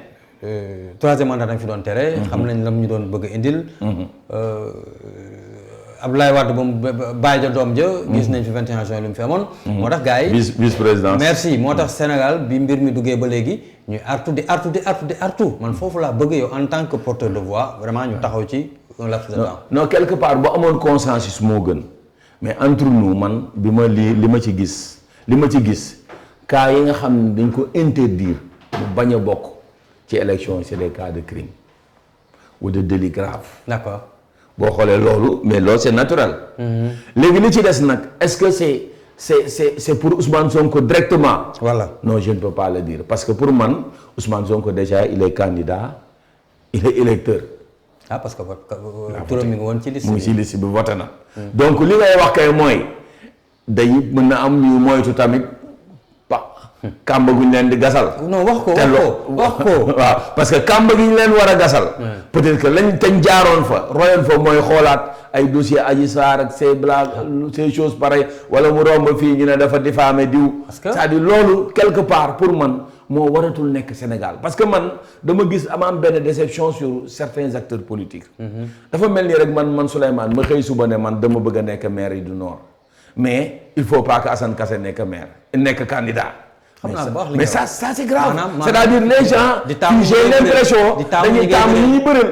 S1: troisième mandat dañ fi doon tere. xam nañ lam ñu doon bëgg a indil. Abdoulaye Wade moom bàyyi ja doom ja gis nañ fi 21 juin lu mu fi amoon. moo tax gars yi
S2: vice président.
S1: merci moo tax Sénégal bi mbir mi duggee ba léegi ñuy artu man foofu laa bëgg yow en tant que porteur de voix vraiment ñu taxaw ci un laps de temps.
S2: non quelque part bu amoon consensus moo gën mais entre nous man bi ma li ma ci gis cas yi nga xam ne dañ ko interdire mu bañ a bokk ci élection yi c'est des cas de crime ou de délit grave.
S1: d'accord.
S2: boo xoolee loolu mais loolu c'est naturel. léegi li ci des nag est-ce que c'est pour Ousmane Sonko directement.
S1: voilà
S2: non je ne peux pas le dire parce que pour man Ousmane Sonko déjà il est candidat il est électeur.
S1: ah parce que turam mi ngi woon ci liste bi
S2: mu ngi ci liste bi voté na. donc li ngay wax kay mooy dañuy mën na am ñu moytu tamit kàmb gu ñu leen di gasal.
S1: non wax ko
S2: waaw parce que kàmb gi ñu leen war a gasal. peut-être que lañ teñ jaaroon fa royoon fa mooy xoolaat ay dossier Adji Sarr ak ces blagues ces choses pareilles wala mu romb fii ñu ne dafa diffamé diw. c'est-à-dire loolu quelque part pour man moo waratul nekk Sénégal parce que man dama gis am benn déception sur certains acteurs politiques. dafa mel ni rek man Souleymane ma xëy suba ne man dama bëgg a nekk maire yi du Nord mais il faut pas que Assane Kassé nekk maire nekk candidat. mais ça c'est grave c'est-à-dire les gens j'ai l'impression dañuy taamu ñi ñuy bëril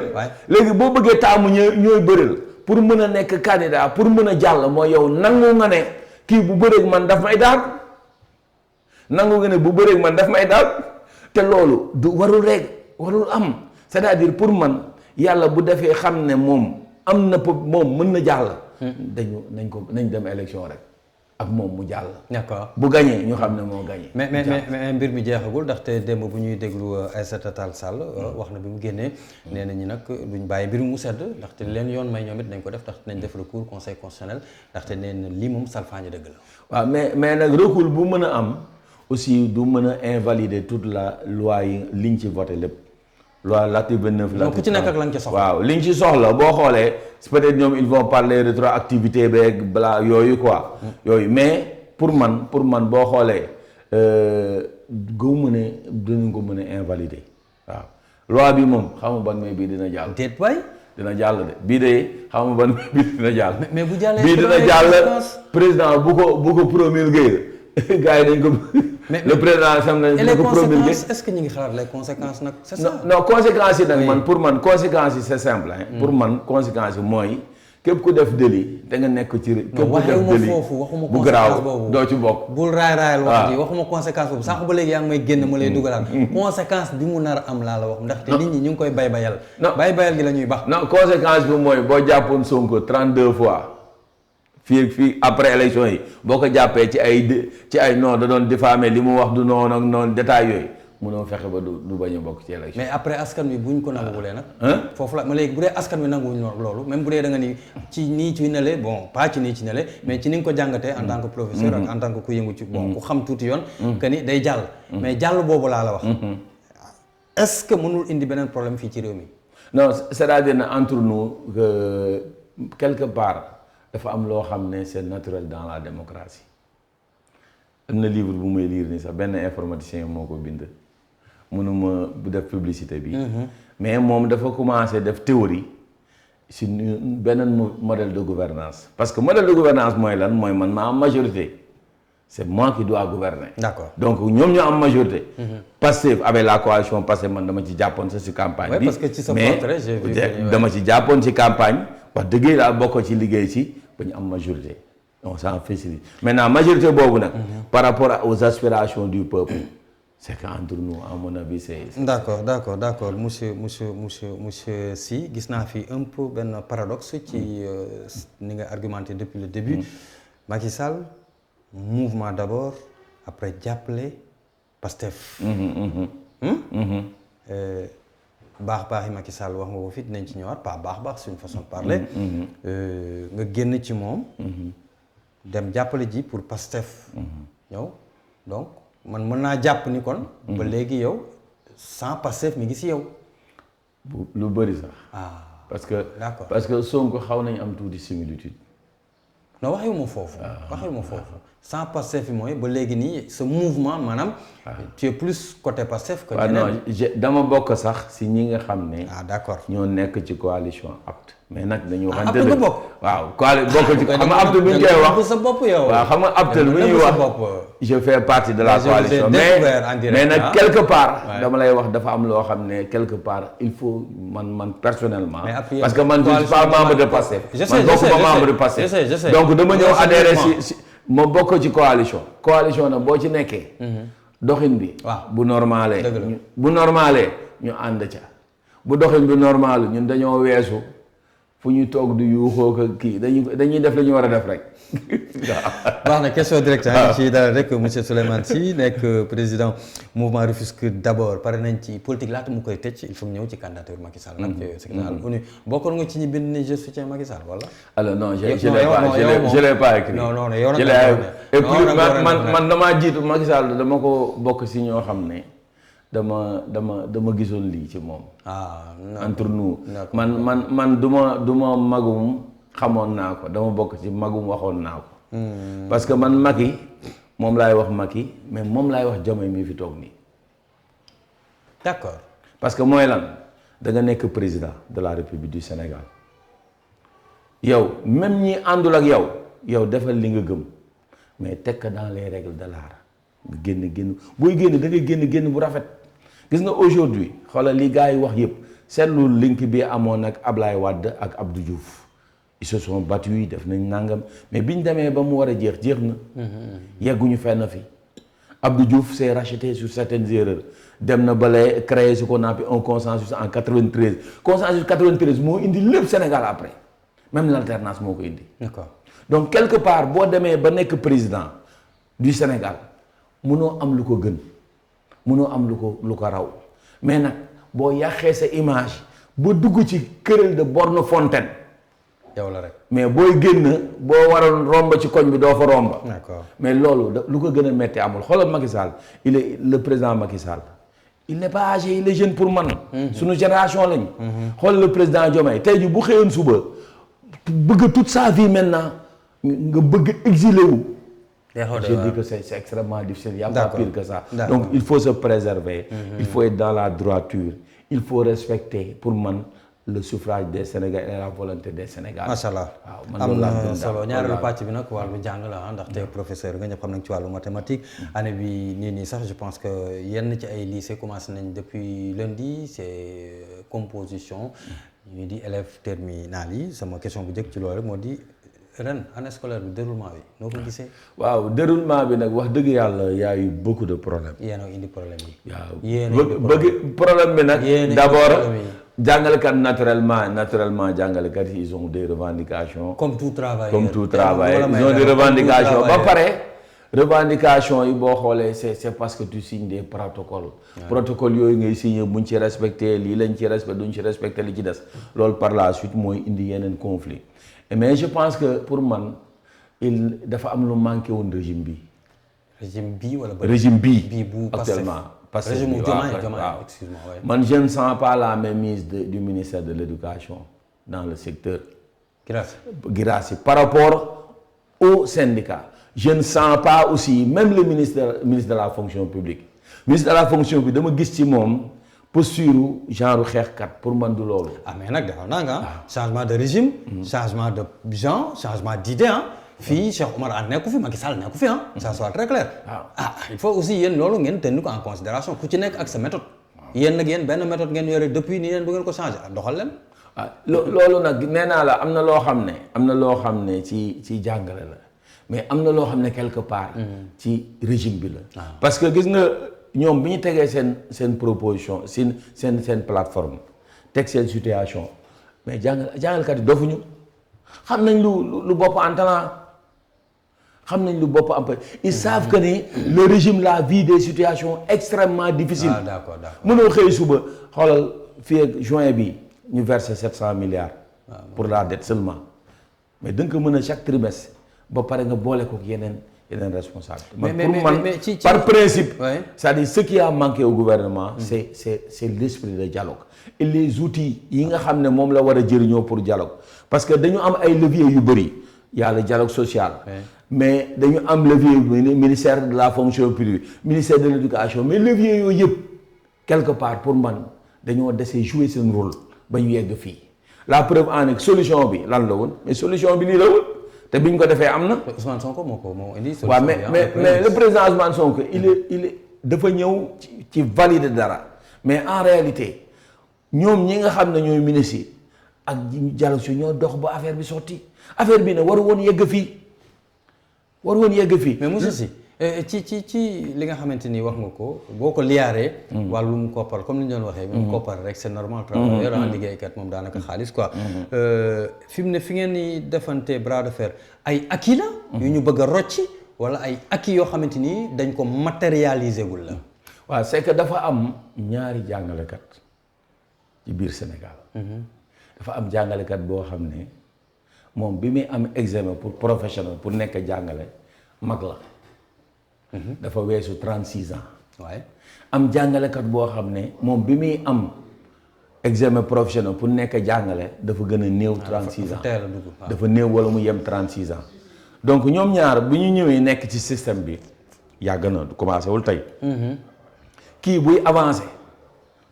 S2: léegi boo bëggee taamu ñooy bëril pour mën a nekk candidat pour mën a jàll mooy yow nangu nga ne kii bu bëreeg man daf may daal nangu nga ne bu bëreeg man daf may daal te loolu du warul am c'est-à-dire pour man yàlla bu defee xam ne moom am na moom mën na jàll nañ dem élection rek ak moom mu jàll.
S1: d'accord
S2: bu gagné ñu xam ne moo gagné.
S1: mais mbir mi jeexagul ndaxte démb bu ñuy déglu Aïssata Tall Sall wax na bi mu génnee nee na ñi nag duñ bàyyi mbir mu sedd ndaxte leen yoon may ñoom it nañ ko def ndaxte nañ def recours conseil constitutionnel ndaxte nee na lii moom salfaañe dëgg la.
S2: waaw mais nag recours bu mën a am aussi du mën a invalider toute la loi yi liñ ci voté lépp. loi l'article 29 la.
S1: ku ci nekk ak lañ ci soxla.
S2: waaw liñ ci soxla boo xoolee peut-être ñoom ils vont parler rétroactivité beeg bla yooyu quoi. yooyu mais pour man boo xoolee gëw ne dinañ ko mën a invalider waaw loi bi moom xam nga ban may bii dina jàll.
S1: déet waay.
S2: dina jàll de bii de xam nga ban may bii dina jàll.
S1: mais bu jàllee
S2: bii dina jàll président bu ko promulguer gars yi dañ ko. mais le président xam nañ ko promulguer
S1: est-ce que ñu ngi xalaat les conséquences nag. c'est ça
S2: non conséquences yi nag pour man conséquences yi c'est simple hein. pour man conséquences yi mooy képp ku def délit da nga nekk ci. képp ku def délit bu garaaw doo ci bokk.
S1: bul raayal wax ji waxuma conséquence boobu sànq ba léegi yaa ngi may génn ma lay dugalaat. conséquence bi mu nar a am laa la wax ndaxte nit ñi ñu ngi koy bayal. non bayal gi la ñuy bax.
S2: non conséquence bi mooy boo jàppoon Sonko 32 fois. fii après élection yi boo ko jàppee ci ay non da doon diffamé li mu wax du noonu ak noonu détail yooyu mënoo fexe ba du bañ a bokk ci élection.
S1: mais après askan wi buñ ko nanguwulee nag. foofu la ma léegi bu dee askan wi nanguwuñ loolu même bu dee da nga ni ci nii ci nele bon pas ci nii ci nele mais ci ni nga ko jàngatee en tant que professeur ak en tant que ku yëngu ci bon ku xam tuuti yoon. que ni day jàll. mais jàll boobu laa la wax. est-ce que mënul indi beneen problème fii ci réew mi.
S2: non c'est-à-dire ne entre nous que quelque part dafa am loo xam ne c'est naturel dans la démocratie am na livre bu may lire ni sax benn informaticien moo ko bind mënuma bu def publicité bi mais moom dafa commencé def théorie si beneen modèle de gouvernance parce que modèle de gouvernance mooy lan mooy man ma am majorité c'est moi qui dois gouverner. D'accord. Donc ñoom ñoo am majorité. Pastef avec la coalition Pastef man dama ci jàppoon sa si campagne bi.
S1: parce que ci sa portrait j'ai vu
S2: dama ci jàppoon ci campagne wax dëgg laa bokk ci liggéey ci ba ñu am majorité donc ça en facilite maintenant majorité boobu nag. par rapport aux aspirations du peuple c'est qu'entre nous à mon avis c'est.
S1: d'accord monsieur Sy gis naa fi un peu benn paradoxe ci ni nga argumenté depuis le début. Macky Sall. Mouvement d'abord après jàppale Pastef. baax yi Macky Sall wax nga ko fi dinañ ci ñëwaat pas baax c'est une façon de parler. nga génn ci moom. dem jàppale ji pour Pastef. ñëw donc man mën naa jàpp ni kon. ba léegi yow sans Pastef mi ngi si yow.
S2: lu bëri sax. parce que
S1: d'accord
S2: parce que Sonko xaw nañu am tuuti similitude.
S1: non waxewuma foofu. sans Pastef fi mooy ba léegi nii ce mouvement maanaam. tu es plus côté Pastef que ñeneen.
S2: non dama bokk sax si ñi nga xam ne.
S1: d'accord
S2: ñoo nekk ci coalition APT. mais nag dañu waxante
S1: dëgg bokk.
S2: waaw bokk ci xam nga APT bu ñu koy wax
S1: sa bopp yow.
S2: waaw xam nga APT bu ñuy wax je fais partie de la coalition mais nag quelque part. dama lay wax dafa am loo xam ne quelque part il faut man personnellement. parce que man je suis pas membre de Pastef. man bokkuma membre de Pastef. donc dama ñëw adhéré si ma bokk ci coalition nag boo ci nekkee. doxin bi. bu normalé ñu ànd ca bu doxin bi normal ñun dañoo weesu fu ñu toog du yuuxoo ko kii dañuy def la ñu war a def rek.
S1: baax na question directe ci dara rek monsieur Souleymane Sy nekk président mouvement Rufisque d'abord pare nañ ci politique laata mu koy tëj il faut mu ñëw ci candidature Macky Sall nag secrétaire ONU bokkoon nga ci ñi bind ni je soutiens Macky Sall wala.
S2: alors non je l'ai pas écrit.
S1: non yow nag
S2: et puis man damaa jiitu Macky Sall dama ko bokk si ñoo xam ne dama gisoon lii ci moom. entre nous man du ma magum xamoon naa ko dama bokk ci magum waxoon naa ko. parce que man Macky moom laay wax Macky mais moom laay wax Diomaye mi fi toog nii.
S1: d'accord
S2: parce que mooy lan da nga nekk président de la République du Sénégal yow même ñi àndul ak yow defal li nga gëm mais teg ko dans les règles de l'art nga génn booy génn da ngay génn bu rafet. gis nga aujourd'hui xoolal li gars yi wax yëpp seetlu link bi amoon ak Ablaye Wade ak Abdou Diouf ils se sont battus def nañ nangam mais biñ demee ba mu war a jeex na. yegguñu fenn fi Abdou Diouf s'est racheté sur certaines erreurs dem na balay créer ce qu'on appelle un consensus en 93 consensus 93 moo indi lépp Sénégal après même l'alternance moo ko indi.
S1: D'accord.
S2: Donc quelque part boo demee ba nekk président du Sénégal mënoo am lu ko gën. mënoo am lu ko raw mais nag boo yàqee sa image ba dugg ci querelle de borne fontaine.
S1: yow la rek
S2: mais booy génn boo waroon romb ci koñ bi doo fa romb.
S1: d'accord mais
S2: loolu lu ko gën a metti amul xoolal Macky Sall il est le président Macky Sall il n'est pas âgé il est jeune pour man. suñu génération lañ. xoolal le président Diomaye tey ji bu xëyoon suba bëgg toute sa vie maintenant nga bëgg exilé wu. Je dis que c'est extrêmement difficile, il n'y a pas pire que ça. Donc il faut se préserver, il faut être dans la droiture, il faut respecter pour moi le suffrage des Sénégalais et la volonté des Sénégalais.
S1: Machallah. am na solo ñaareelu pàcc bi nag wàllu jàng la ndaxte professeur nga ñëpp xam nañ ci wàllu mathématique. année bi nii sax je pense que yenn ci ay lycée commencé nañ depuis lundi c'est composition. ñu di élèves terminale yi sama question bu njëkk ci loolu rek moo di. ren année scolaire bi déroulement bi noo ko gisee.
S2: waaw déroulement bi nag wax dëgg yàlla y a eu beaucoup de problèmes.
S1: yéen a indi problème yi.
S2: waaw bëgg problème bi nag. d'abord jàngalekat naturellement jàngalekat yi ils ont des revendications.
S1: comme tout travail
S2: ils ont des revendications ba pare. revendication yi boo xoolee c'est parce que tu signes des protocoles. protocole yooyu ngay signer buñ ci respecté lii lañ ci respecté duñ ci respecté li ci des loolu par la suite mooy indi yeneen conflit mais je pense que pour man dafa am lu manqué woon régime bi.
S1: régime bii wala
S2: régime bii actuellement parce que
S1: régime Diomaye,
S2: waaw
S1: excuse-moi, ouais.
S2: man je ne sens pas la mainmise du ministère de l'éducation dans le secteur Guirassy par rapport aux syndicats. Je ne sens pas aussi même le ministre de la fonction publique. Ministre de la fonction publique dama gis ci moom posture genre xeexkat pour man du loolu.
S1: Ah mais nag dafa nanga changement de régime, changement de genre, changement d'idée fii Cheikh Oumar Anne nekku fi Macky Sall nekku fi ça soit très clair. Il faut aussi yéen loolu ngeen tenir ko en considération ku ci nekk ak sa méthode. yéen nag yéen benn méthode ngeen yore depuis nii leen du ngeen ko changer doxal leen.
S2: loolu nag nee naa la am na loo xam ne ci jàngale la mais am na loo xam ne quelque part ci régime bi la. parce que gis nga ñoom bi ñu tegee seen proposition seen plateforme teg seen situation mais jàngalkat yi dofuñu xam nañ lu bopp antanaa xam nañ lu bopp am ils savent que ni le régime la vit des situations extrêmement difficiles.
S1: D'accord.
S2: mënoo xëy suba xoolal fii ak juin bi ñu verser 700 milliards. pour la dette seulement mais da nga ko mën a chaque trimestre ba pare nga boole ko yeneen responsable. Par principe.
S1: Ouais.
S2: C'est-à-dire ce qui a manqué au gouvernement. c'est l'esprit de dialogue et les outils yi nga xam ne moom la war a jëriñoo pour dialogue parce que dañu am ay leviers yu bëri y a le dialogue social. mais dañu am levier ministère de la fonction publique ministère de l'éducation mais levier yooyu yëpp quelque part pour man dañoo desee jouer seen rôle ba ñu yegg fii la preuve en est solution bi lan la woon mais solution bi lii la woon te biñ ko defee am na.
S1: Ousmane Sonko moo indi solution.
S2: waaw mais le président Ousmane Sonko il est dafa ñëw ci valider dara mais en réalité ñoom ñi nga xam ne ñooy ministres yi ak dialogue si ñoo dox ba affaire bi sotti affaire bi ne waru woon yegg fii.
S1: mais monsieur Sy ci li nga xamante ni wax nga ko boo ko liyaaree wàllum koppar comme ni ñu doon waxee même koppar rek c'est normal travailleur liggéeykat moom daanaka xaalis quoi fi mu ne fi ngeen ni defante bras de fer ay acquis la yu ñu bëgg a rocci wala ay acquis yoo xamante ni dañ ko matérialiser gul la
S2: waaw c'est que dafa am ñaari jàngalekat ci biir Sénégal dafa am jàngalekat boo xam ne moom bi muy am examen pour professionnel pour nekk jàngale mag la dafa weesu 36 ans
S1: waaye
S2: am jàngalekat boo xam ne moom bi muy am examen professionnel pour nekk jàngale dafa gën a néew 36 ans dafa néew wala mu yem 36 ans donc ñoom ñaar bi ñu ñëwee nekk ci système bi yàgg na du commencé wul tey kii buy avancé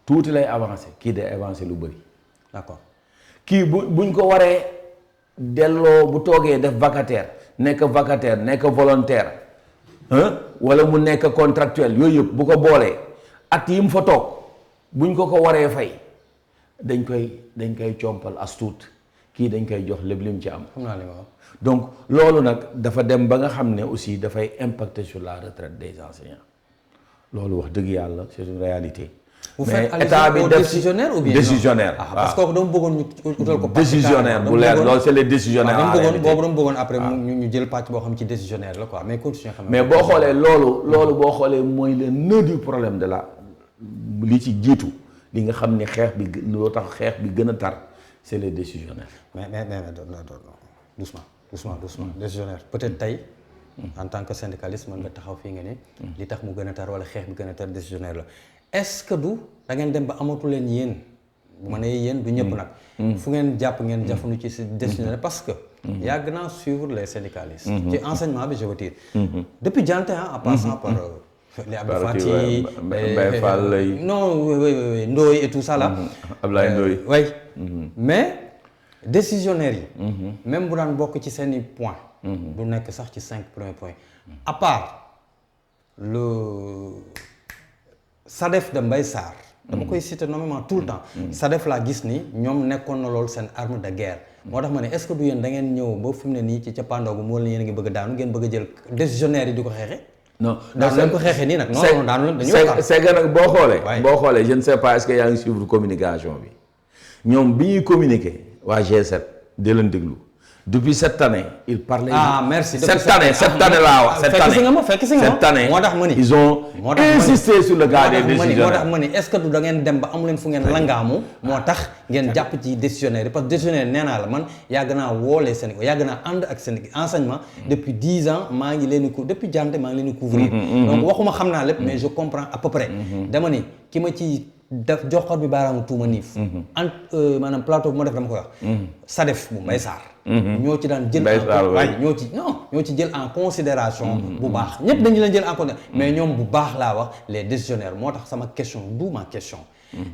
S2: tuuti lay avancé kii day avancé lu bëri
S1: d'accord
S2: kii buñ ko waree delloo bu toogee def vacataire nekk volontaire wala mu nekk contractuel yooyu yëpp bu ko boolee at yi mu fa toog buñ ko waree fay dañ koy compal as tuut kii dañ koy jox lépp lim ci am.
S1: xam naa li nga wax.
S2: donc loolu nag dafa dem ba nga xam ne aussi dafay impacter sur la retraite des enseignants loolu wax dëgg yàlla c'est une réalité.
S1: vous faites allusion au décisionnaire ou bien
S2: décisionnaire
S1: parce que dama bëggoon ñu utal ko.
S2: décisionnaire bu leer loolu c'est les décisionnaires en réalité
S1: boobu dama bëggoon après ñu jël pàcc boo xam ci décisionnaire la quoi mais continuer xam
S2: mais boo xoolee loolu boo xoolee mooy le nœud du problème de la li ci jiitu li nga xam ne xeex bi loo tax xeex bi gën a tar c'est les décisionnaires.
S1: mais doucement décisionnaire peut-être tey en tant que syndicaliste mën nga taxaw fii nga ni li tax mu gën a tar wala xeex bi gën a tar décisionnaire la est-ce que du da ngeen dem ba amatu leen yéen bu ma nee yéen du ñëpp nag fu ngeen jàpp ngeen jafandu ci si décisionnaire parce que yàgg naa suivre les syndicalistes ci enseignement bi je veux dire depuis Dianté en passant par les Abdou Fati
S2: Mbaye Fall lay
S1: non Ndoye et tout ça là
S2: Ablaye Ndoye
S1: oui mais décisionnaires yi même bu daan bokk ci seeni point du nekk sax ci 5 premiers points à part le SADEF de Mbaye Sarr dama koy citer nommément tout le temps SADEF laa gis ni ñoom nekkoon na loolu seen arme de guerre moo tax ma ne est-ce que du yéen da ngeen ñëw ba fi mu ne nii ci cappaandaw gu moo la yéen a ngi bëgg a daanu ngeen bëgg a jël décisionnaires yi di ko xeexe
S2: non
S1: daanu leen ko xeexee nii nag non daanu leen dañuy waxtaan
S2: c'est que nag boo xoolee je ne sais pas est-ce que yaa ngi suivre communication bi ñoom bi ñuy communiquer waa G7 di leen déglu depuis cette année il parlait.
S1: Merci
S2: cette année laa wax. cette année
S1: moo tax ma ni
S2: ils ont insisté sur le cas des décisionnaires.
S1: moo tax ma ni est-ce que du da ngeen dem ba amu leen fu ngeen langaamu moo tax ngeen jàpp ci décisionnaire yi parce que décisionnaire nee naa la man yàgg naa woolee Sénégal yàgg naa ànd ak Sénégal enseignement depuis 10 ans maa ngi leen di depuis jante maa ngi leen di couvrir donc waxuma xam naa lépp mais je comprends à peu près dama ni ki ma ci def joxor bi baaraamu tuuma niif maanaam plateau bu ma def dama koy wax SADEF bu Mbaye Sarr ñoo ci daan jël ñoo ci jël en considération bu baax ñépp dañu leen jël en considération mais ñoom bu baax laa wax les décisionnaires moo tax sama question du ma question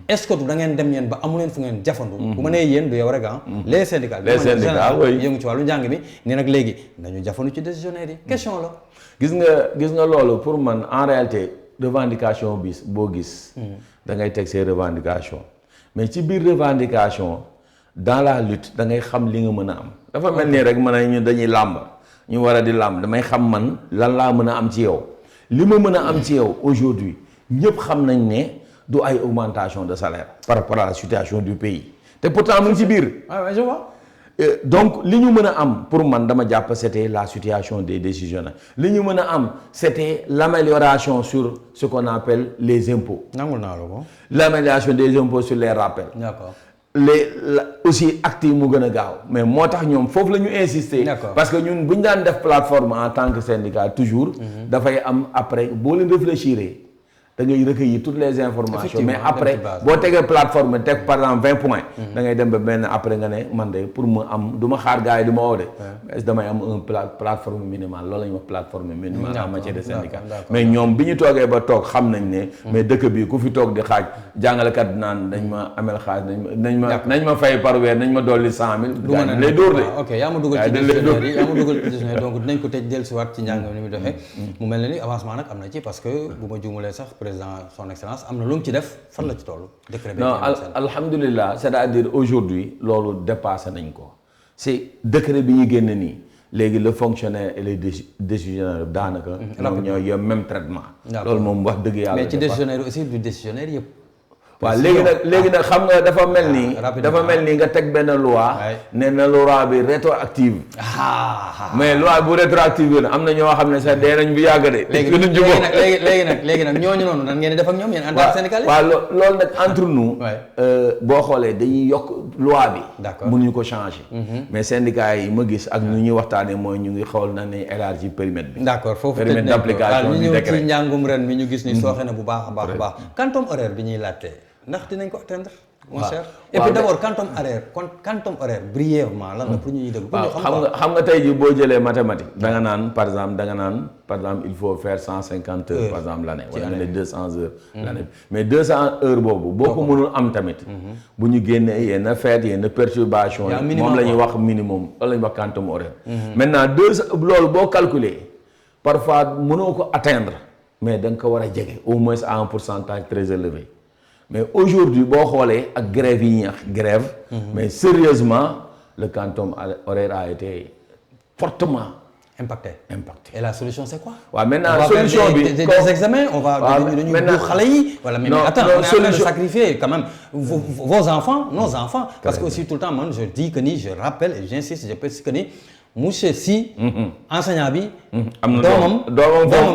S1: est-ce que du da ngeen dem yeen ba amu leen fu ngeen jafandu bu ma nee yéen du yow rek les syndicats yëngu ci wàllu njàng mi ni nag léegi nañu jafandu ci décisionnaires yi question la
S2: gis nga loolu pour man en réalité revendication bis boo gis da ngay teg ses revendications mais ci biir revendication dans la lutte da ngay xam li nga mën a am dafa mel nii rek mën a ñu dañuy làmb ñu war a di làmb damay xam man lan laa mën a am ci yow li ma mën a am ci yow aujourd'hui ñëpp xam nañ ne du ay augmentation de salaire par rapport à la situation du pays te pourtant mu ngi ci biir
S1: je vois
S2: donc li ñu mën a am pour man dama jàpp c'était la situation des décisionnaires li ñu mën a am c'était l'amélioration sur ce qu'on appelle les impôts.
S1: nangul naa la ko.
S2: l'amélioration des impôts sur les rappels.
S1: D'accord.
S2: aussi actes yi mu gën a gaaw mais moo tax ñoom foofu la ñu insister. parce que ñun bu ñu daan def plateforme en tant que syndicat toujours. dafay am après boo leen réfléchir da ngay recueillir toutes les informations mais après boo tegee plateforme teg par exemple 20 points da ngay dem ba benn après nga ne man de pour mu am du ma xaar gars yi du ma woo de est-ce que damay am un plateforme minimale loolu la ñuy wax plateforme minimale en matière de syndicat mais ñoom bi ñu toogee ba toog xam nañ ne mais dëkk bi ku fi toog di xaaj jàngalekat naan dañ ma amel xaaj nañ ma fay par weer nañ ma dolli 100 000 lay dóor de
S1: ok yaa ma dugal ci décisionnaire yi yaa ma dugal ci décisionnaire donc dinañ ko tëj dellusiwaat ci njàng ni mu doxee mu mel ne ni avancement nag am na ci parce que bu ma juumalee sax président son excellence am na lu mu ci def fan la ci toll. décret bi
S2: non alhamdulilah c'est-à-dire aujourd'hui loolu dépassé nañ ko c'est décret bi ñu génn nii léegi le fonctionnaire et les décisionnaires daanaka. ñoom ñoo yem même traitement. loolu moom wax dëgg yàlla.
S1: mais ci décisionnaire aussi du décisionnaire yëpp.
S2: waaw léegi nag xam nga dafa mel ni nga teg benn loi ne na loi bi rétroactive mais loi bu rétroactive bi am na ñoo xam ne sax dee nañ bu yàgg de
S1: léegi nag ñooñu noonu nan ngeen di def ak ñoom yéen en tant que syndicaliste
S2: waaw loolu nag entre nous boo xoolee dañuy yokk loi bi mënuñu ko changer mais syndicats yi ma gis ak nu ñuy waxtaanee mooy ñu ngi xool na ne élargir périmètre bi
S1: d'accord foofu
S2: périmètre d'application
S1: ñu ñëw ci njàngum ren mi ñu gis ni sooxe na bu baax a baax quantum horaire bi ñuy laajte ndax dinañ ko atteindre mon cher et puis d'abord quantum horaire brièvement lan la pour ñu dégg
S2: xam nga tey jii boo jëlee mathématique da nga naan par exemple il faut faire 150 heures par exemple l'année wala nga ne 200 heures l'année mais 200 heures boobu boo ko mënul am tamit bu ñu génnee yenn fête yenn perturbation yi moom la ñuy wax minimum loolu la ñuy wax quantum horaire maintenant loolu boo calculer parfois mënoo ko atteindre mais da nga ko war a jege au moins à un pourcentage très élevé mais aujourd'hui boo xoolee ak grève yi ñuy wax grève mais sérieusement le quantum horaire a été fortement
S1: impacté et la solution c'est quoi
S2: waaw maintenant solution bi
S1: des examens on va dañu bu xale yi wala mais attends on est en train de sacrifier quand même vos enfants nos enfants parce que aussi tout le temps man je dis que ni je rappelle et j'insiste je précise que ni monsieur Sy enseignant bi
S2: am na doomam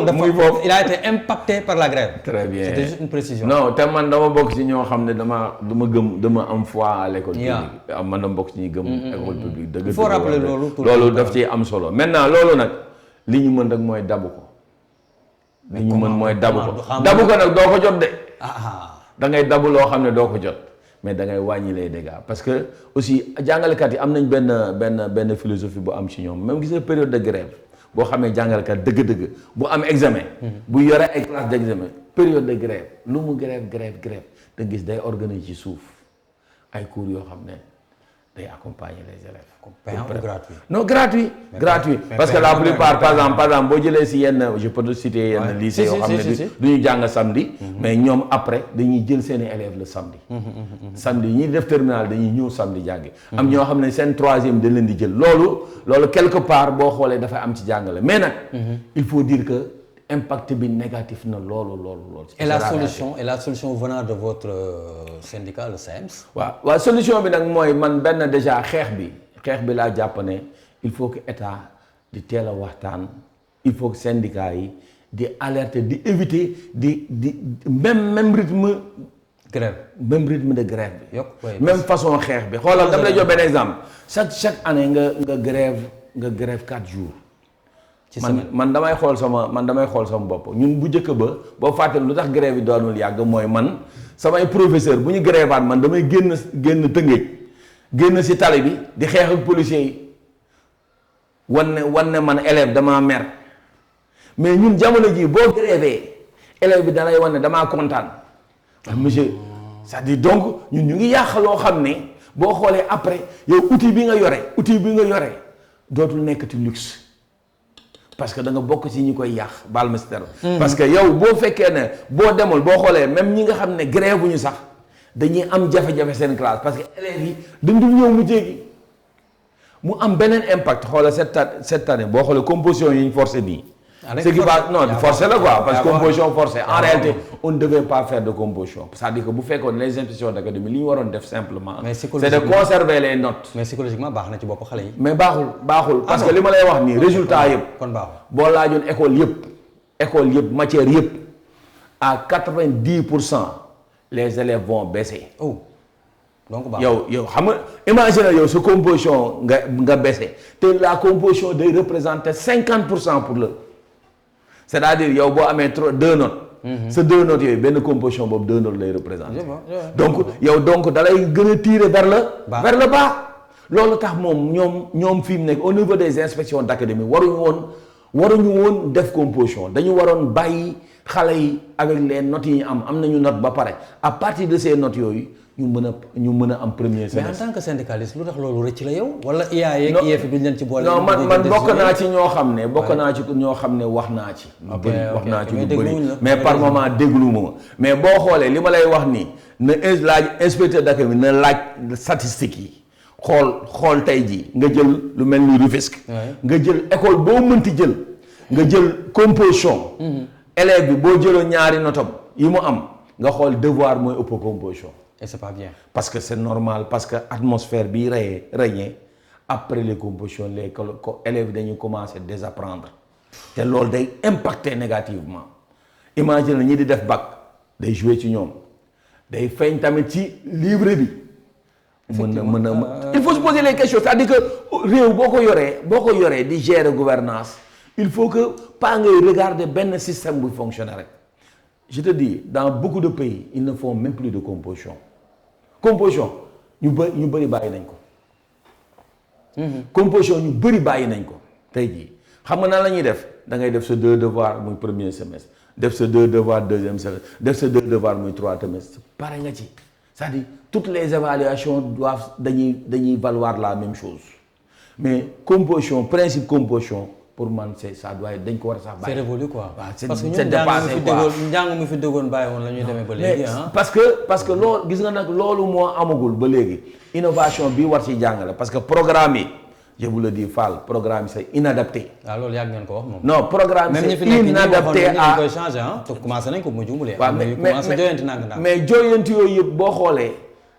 S1: dafa il a été impacté par la grève.
S2: très bien
S1: c'était juste une précision.
S2: non te man dama bokk ci ñoo xam ne dama am foi à l'école publique man dama bokk ci ñuy gëm école publique dëgg
S1: il faut rappeler
S2: loolu daf ci am solo maintenant loolu nag li ñu mën rek mooy dabu ko li ñu mën mooy dabu ko nag doo ko jot de da ngay dabu loo xam ne doo ko jot mais da ngay wàññi les dégâts parce que aussi jàngalekat yi am nañ benn philosophie bu am ci ñoom même gis nga période de grève boo xamee jàngalekat dëgg-dëgg bu am examen bu yore ay classe d'examen période de grève lu mu grève da gis day organiser ci suuf ay cours yoo xam ne day accompagner les élèves.
S1: payant ou gratuit?
S2: Non, gratuit. Parce que la plupart, par exemple, boo jëlee si yenn je peux te citer yenn lycée yoo xam ne du ñu jàng samedi. mais ñoom après dañuy jël seeni élèves le samedi. samedi ñi def terminal dañuy ñëw samedi jàngi. am ñoo xam ne seen troisième dañ leen di jël loolu quelque part boo xoolee dafay am ci jàngale mais nag. il faut dire que impact bi négatif na loolu.
S1: et la solution venant de votre syndicat le SAEMS.
S2: waaw solution bi nag mooy man benn déjà xeex bi laa jàpp ne il faut que état di teel a waxtaan il faut que syndicat yi di alerter di éviter di même rythme de grève bi même façon xeex bi xoolal dama lay jox benn exemple chaque année nga grève 4 jours man damay xool sama bopp ñun bu njëkk ba boo fàttali lu tax grève yi doonul yàgg mooy man samay professeur bu ñu grévaat man damay génn Tëngéej génn si tali bi di xeex ak policiers yi wan ne man élève damaa mer mais ñun jamono ji boo grévé élève bi dalay wan ne damaa kontaan monsieur c'est-à-dire donc ñun ñu ngi yàq loo xam ne boo xoolee après yow outil bi nga yore dootul nekkati luxe parce que da nga bokk ci ñi koy yàq baal ma si terme parce que yow boo fekkee ne boo demul boo xoolee même ñi nga xam ne grève bu ñu sax dañuy am jafe-jafe seen classe parce que élèves yi dañ dul ñëw mu jéegi mu am beneen impact xoolal cette année boo xoolee composition yi ñu forcé nii ce qui va forcé la quoi parce que composition forcée en réalité on ne devait pas faire de composition c'est-à-dire que bu fekkoon les institutions d'académie li ñu waroon def simplement c'est de conserver les notes
S1: mais psychologiquement baax na ci bopp xale yi
S2: mais baaxul parce que li ma lay wax nii résultat yëpp
S1: kon baaxul
S2: boo laajoon école yëpp matière yëpp à 90% les élèves vont baisser
S1: donc
S2: yow xam nga imagine yow sa composition nga baissé te la composition day représenter 50% pour le c'est-à-dire yow boo amee 2 notes. sa 2 notes yooyu benn composition boobu 2 notes lay représenter. donc dalay gën a tirer vers le bas. loolu tax moom ñoom fi mu nekk au niveau des inspections d'académie waruñu woon def composition dañu waroon bàyyi xale yi avec les notes yi ñu am nañu note ba pare à partir de ces notes yooyu ñu mën a am premier semestre.
S1: mais en tant que syndicaliste lu tax loolu rëcc la yow. wala IA yeeg IEF duñ leen ci boole.
S2: non man bokk naa ci ñoo xam ne wax naa ci. wax naa ci lu bëri mais par moment déglu ma mais boo xoolee li ma lay wax nii na laaj inspecteur d'académie na laaj statistiques yi xool tey jii nga jël lu mel ni Rufisque. nga jël école boo mënti jël. nga jël composition. élève bi boo jëloon ñaari notam yi mu am nga xool devoir mooy ëpp composition.
S1: et c'est pas bien.
S2: parce que c'est normal parce que atmosphère bi régné après les compositions les élèves dañuy commencer désapprendre te loolu day impacter négativement imagine ñi di def bac day jouer ci ñoom day feeñ tamit ci livre bi. mën na il faut se poser les questions c'est-à-dire que réew boo ko yoree di gérer gouvernance il faut que pas ngay regarder benn système buy fonctionner rek je te dis dans beaucoup de pays ils ne font même plus de composition ñu bëri bàyyi nañ ko. composition ñu bëri bàyyi nañ ko tey jii xam nga nan la ñuy def da ngay def sa 2 devoirs muy premier semestre def sa 2 devoirs deuxième semestre def sa 2 devoirs muy 3 semestre pare nga ci c'est-à-dire toutes les évaluations dañuy valoir la même chose mais composition principe composition pour man ça doit dañ ko war a sax bàyyi.
S1: c'est révolu quoi.
S2: parce que ñun
S1: njàng mi fi déggoon bàyyi woon la ñuy demee ba léegi
S2: parce que loolu gis nga nag loolu moo amagul ba léegi innovation bi war ci jàngale parce que programme yi je vous le dis Fall programme yi c'est inadapté.
S1: waaw loolu yàgg ngeen ko wax moom.
S2: non programme c'est inadapté à
S1: koy changer te commencé nañ ko mu jumulee. waaw
S2: mais jooyanti yooyu yëpp boo xoolee.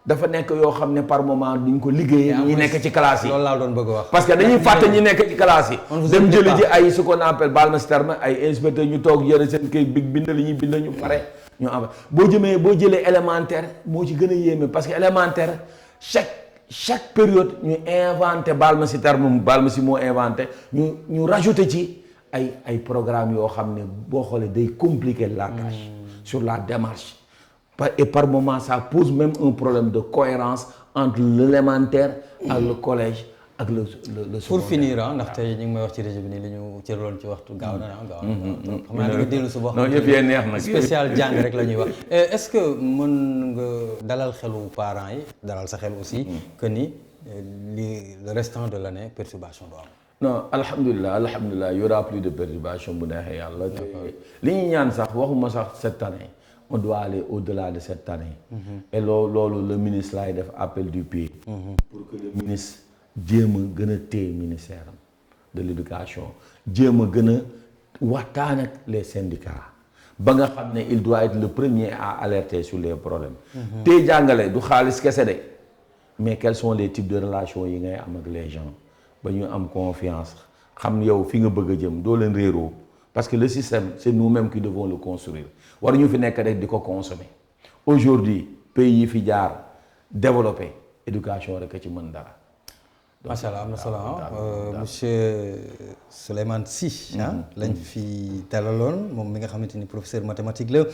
S2: dafa nekk yoo xam ne par moment duñ ko liggéeyee. ñi nekk ci classe yi
S1: loolu laa doon bëgg a wax.
S2: parce que dañuy fàtte ñi nekk ci classe yi. dem jëli ji ay ce qu'on appelle baal ma si terme ay inspecteurs ñu toog yore seen kay bind li ñuy bind ñu pare ñu am boo jëlee élémentaire moo ci gën a yéeme parce que élémentaire chaque période ñu inventé baal ma si terme baal ma si moo inventé ñu rajouté ci ay programmes yoo xam ne boo xoolee day compliquer la tâche sur la démarche. Et par moment ça pose même un problème de cohérence entre l'élémentaire ak le collège ak le secondaire.
S1: pour finir ndax tey ñu ngi may wax ci réseau bi nii li ñu cëraloon ci waxtu gaaw na xam naa nga dellu suba
S2: non yëpp yee neex na
S1: spécial jàng rek la ñuy wax est-ce que mën nga dalal xelu parents yi dalal sa xel aussi que ni le restant de l'année perturbation do am.
S2: non alhamdulilah y aura plus de perturbation bu neexee yàlla li ñu ñaan sax waxuma sax cette année on doit aller au-delà de cette année. Et loolu le ministre laay def appel du pied. Pour que le ministre jéem a gën a téye ministère de l'éducation jéem a gën a waxtaan ak les syndicats ba nga xam ne il doit être le premier à alerter sur les problèmes. tey jàngale du xaalis kese de mais quels sont les types de relations yi ngay am ak les gens ba ñu am confiance xam yow fi nga bëgg a jëm doo leen réeroo parce que le système c'est nous-mêmes qui devons le construire war ñu fi nekk rek di ko consommer aujourd'hui pays yi fi jaar développé éducation rek a ci mën dara.
S1: macha allah am na solo monsieur Souleymane Sy lañ fi dalaloon moom mi nga xamante ni professeur mathématique la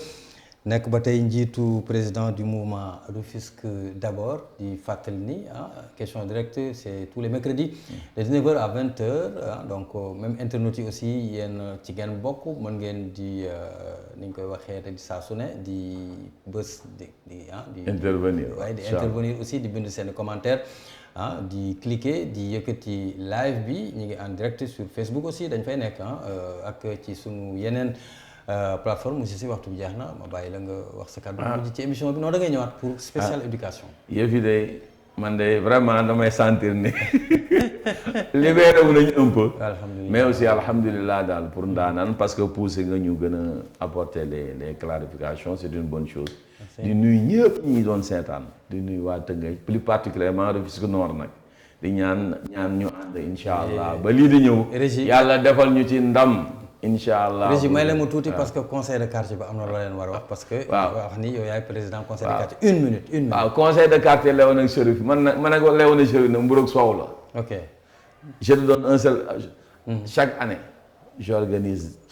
S1: nekk ba tey njiitu président du mouvement Rufisque d'abord di fàttali ni question directe c'est tous les mercredis de 19h à 20h donc même internautes yi aussi yéen ci ngeen bokk mën ngeen di ni ñu koy waxee di saa su ne di bës di
S2: intervenir
S1: waaye di intervenir aussi di bind seen commentaire di cliquer di yëkkati live bi ñu ngi en direct sur Facebook aussi dañ fay nekk ak ci sunu yeneen plateforme monsieur si waxtu bi jeex na ma bàyyi la nga wax sa kàddu mujj ci émission bi noonu da ngay ñëwaat pour spécial éducation.
S2: yëf yi de man de vraiment damay sentir ne libéré wu nañu un peu.
S1: alhamdulilah
S2: mais aussi alhamdulilah daal pour ndaanaan parce que poussé nga ñu gën a apporter les clarifications c'est une bonne chose. di nuyu ñëpp ñi doon seetaan di nuyu waa Tëngéej plus particulièrement Rufisque Nord nag di ñaan ñu ànd incha allah ba lii di ñëw. yàlla defal ñu ci ndam. incha allah
S1: Régis may la mu tuuti parce que conseil de quartier bi am na loo leen war a wax parce que. waaw wax ni yow yaay président conseil de quartier. une minute.
S2: waaw conseil de quartier Léona ak Chérif man ak Léona Chérif nag mburoog soow la.
S1: ok
S2: je te donne un seul. chaque année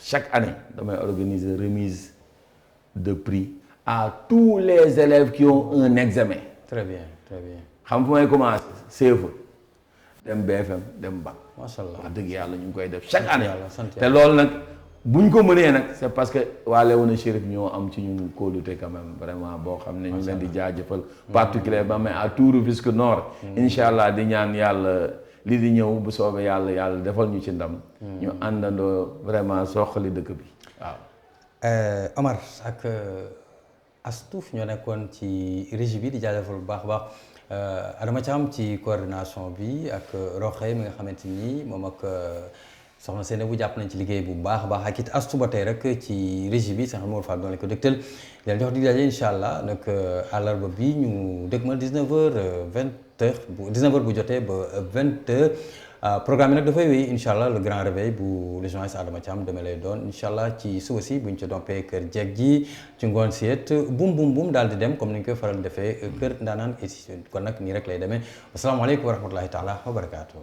S2: chaque année damay organiser remise de prix à tous les élèves qui ont un examen.
S1: très bien très bien.
S2: xam fu may commencer CFEE dem BFM dem Bac.
S1: macha allah
S2: wax dëgg yàlla ñu ngi koy def chaque année.
S1: te
S2: loolu nag buñ ko mënee nag c'est parce que waa Léona Chérif ñoo am ci ñun kóolute quand même vraiment boo xam ne ñu leen di jaajëfal. particulièrement mais à tout Rufisque Nord. incha allah di ñaan yàlla li di ñëw bu soobee yàlla defal ñu ci ndam. ñu àndandoo vraiment soxali dëkk bi waaw.
S1: Omar ak Astouf ñoo nekkoon ci régie bi di jaajëfal bu baax a baax. Adama Thiam ci coordination bi ak Roxey mi nga xamante ni moom ak soxna Sene bu jàpp nañ ci liggéey bu baax a baax ak it Astou ba tey rek ci régie bi sax Mor Fall doon la ko dégtal leen jox di daje incha allah nag àllarba bi ñu dëgmal 19h 20h bu 19h bu jotee ba 20h programme bi nag dafay wéy incha allah le grand réveil bu le journaliste Adama Thiam demee lay doon incha allah ci suba si buñ ci dompee kër jeeg ji ci ngoon si it bum daal di dem comme ni ñu koy faral defee kër ndaanaan et kon nag nii rek lay demee asalaamaaleykum wa rahmatulahi taala wa barakaatu.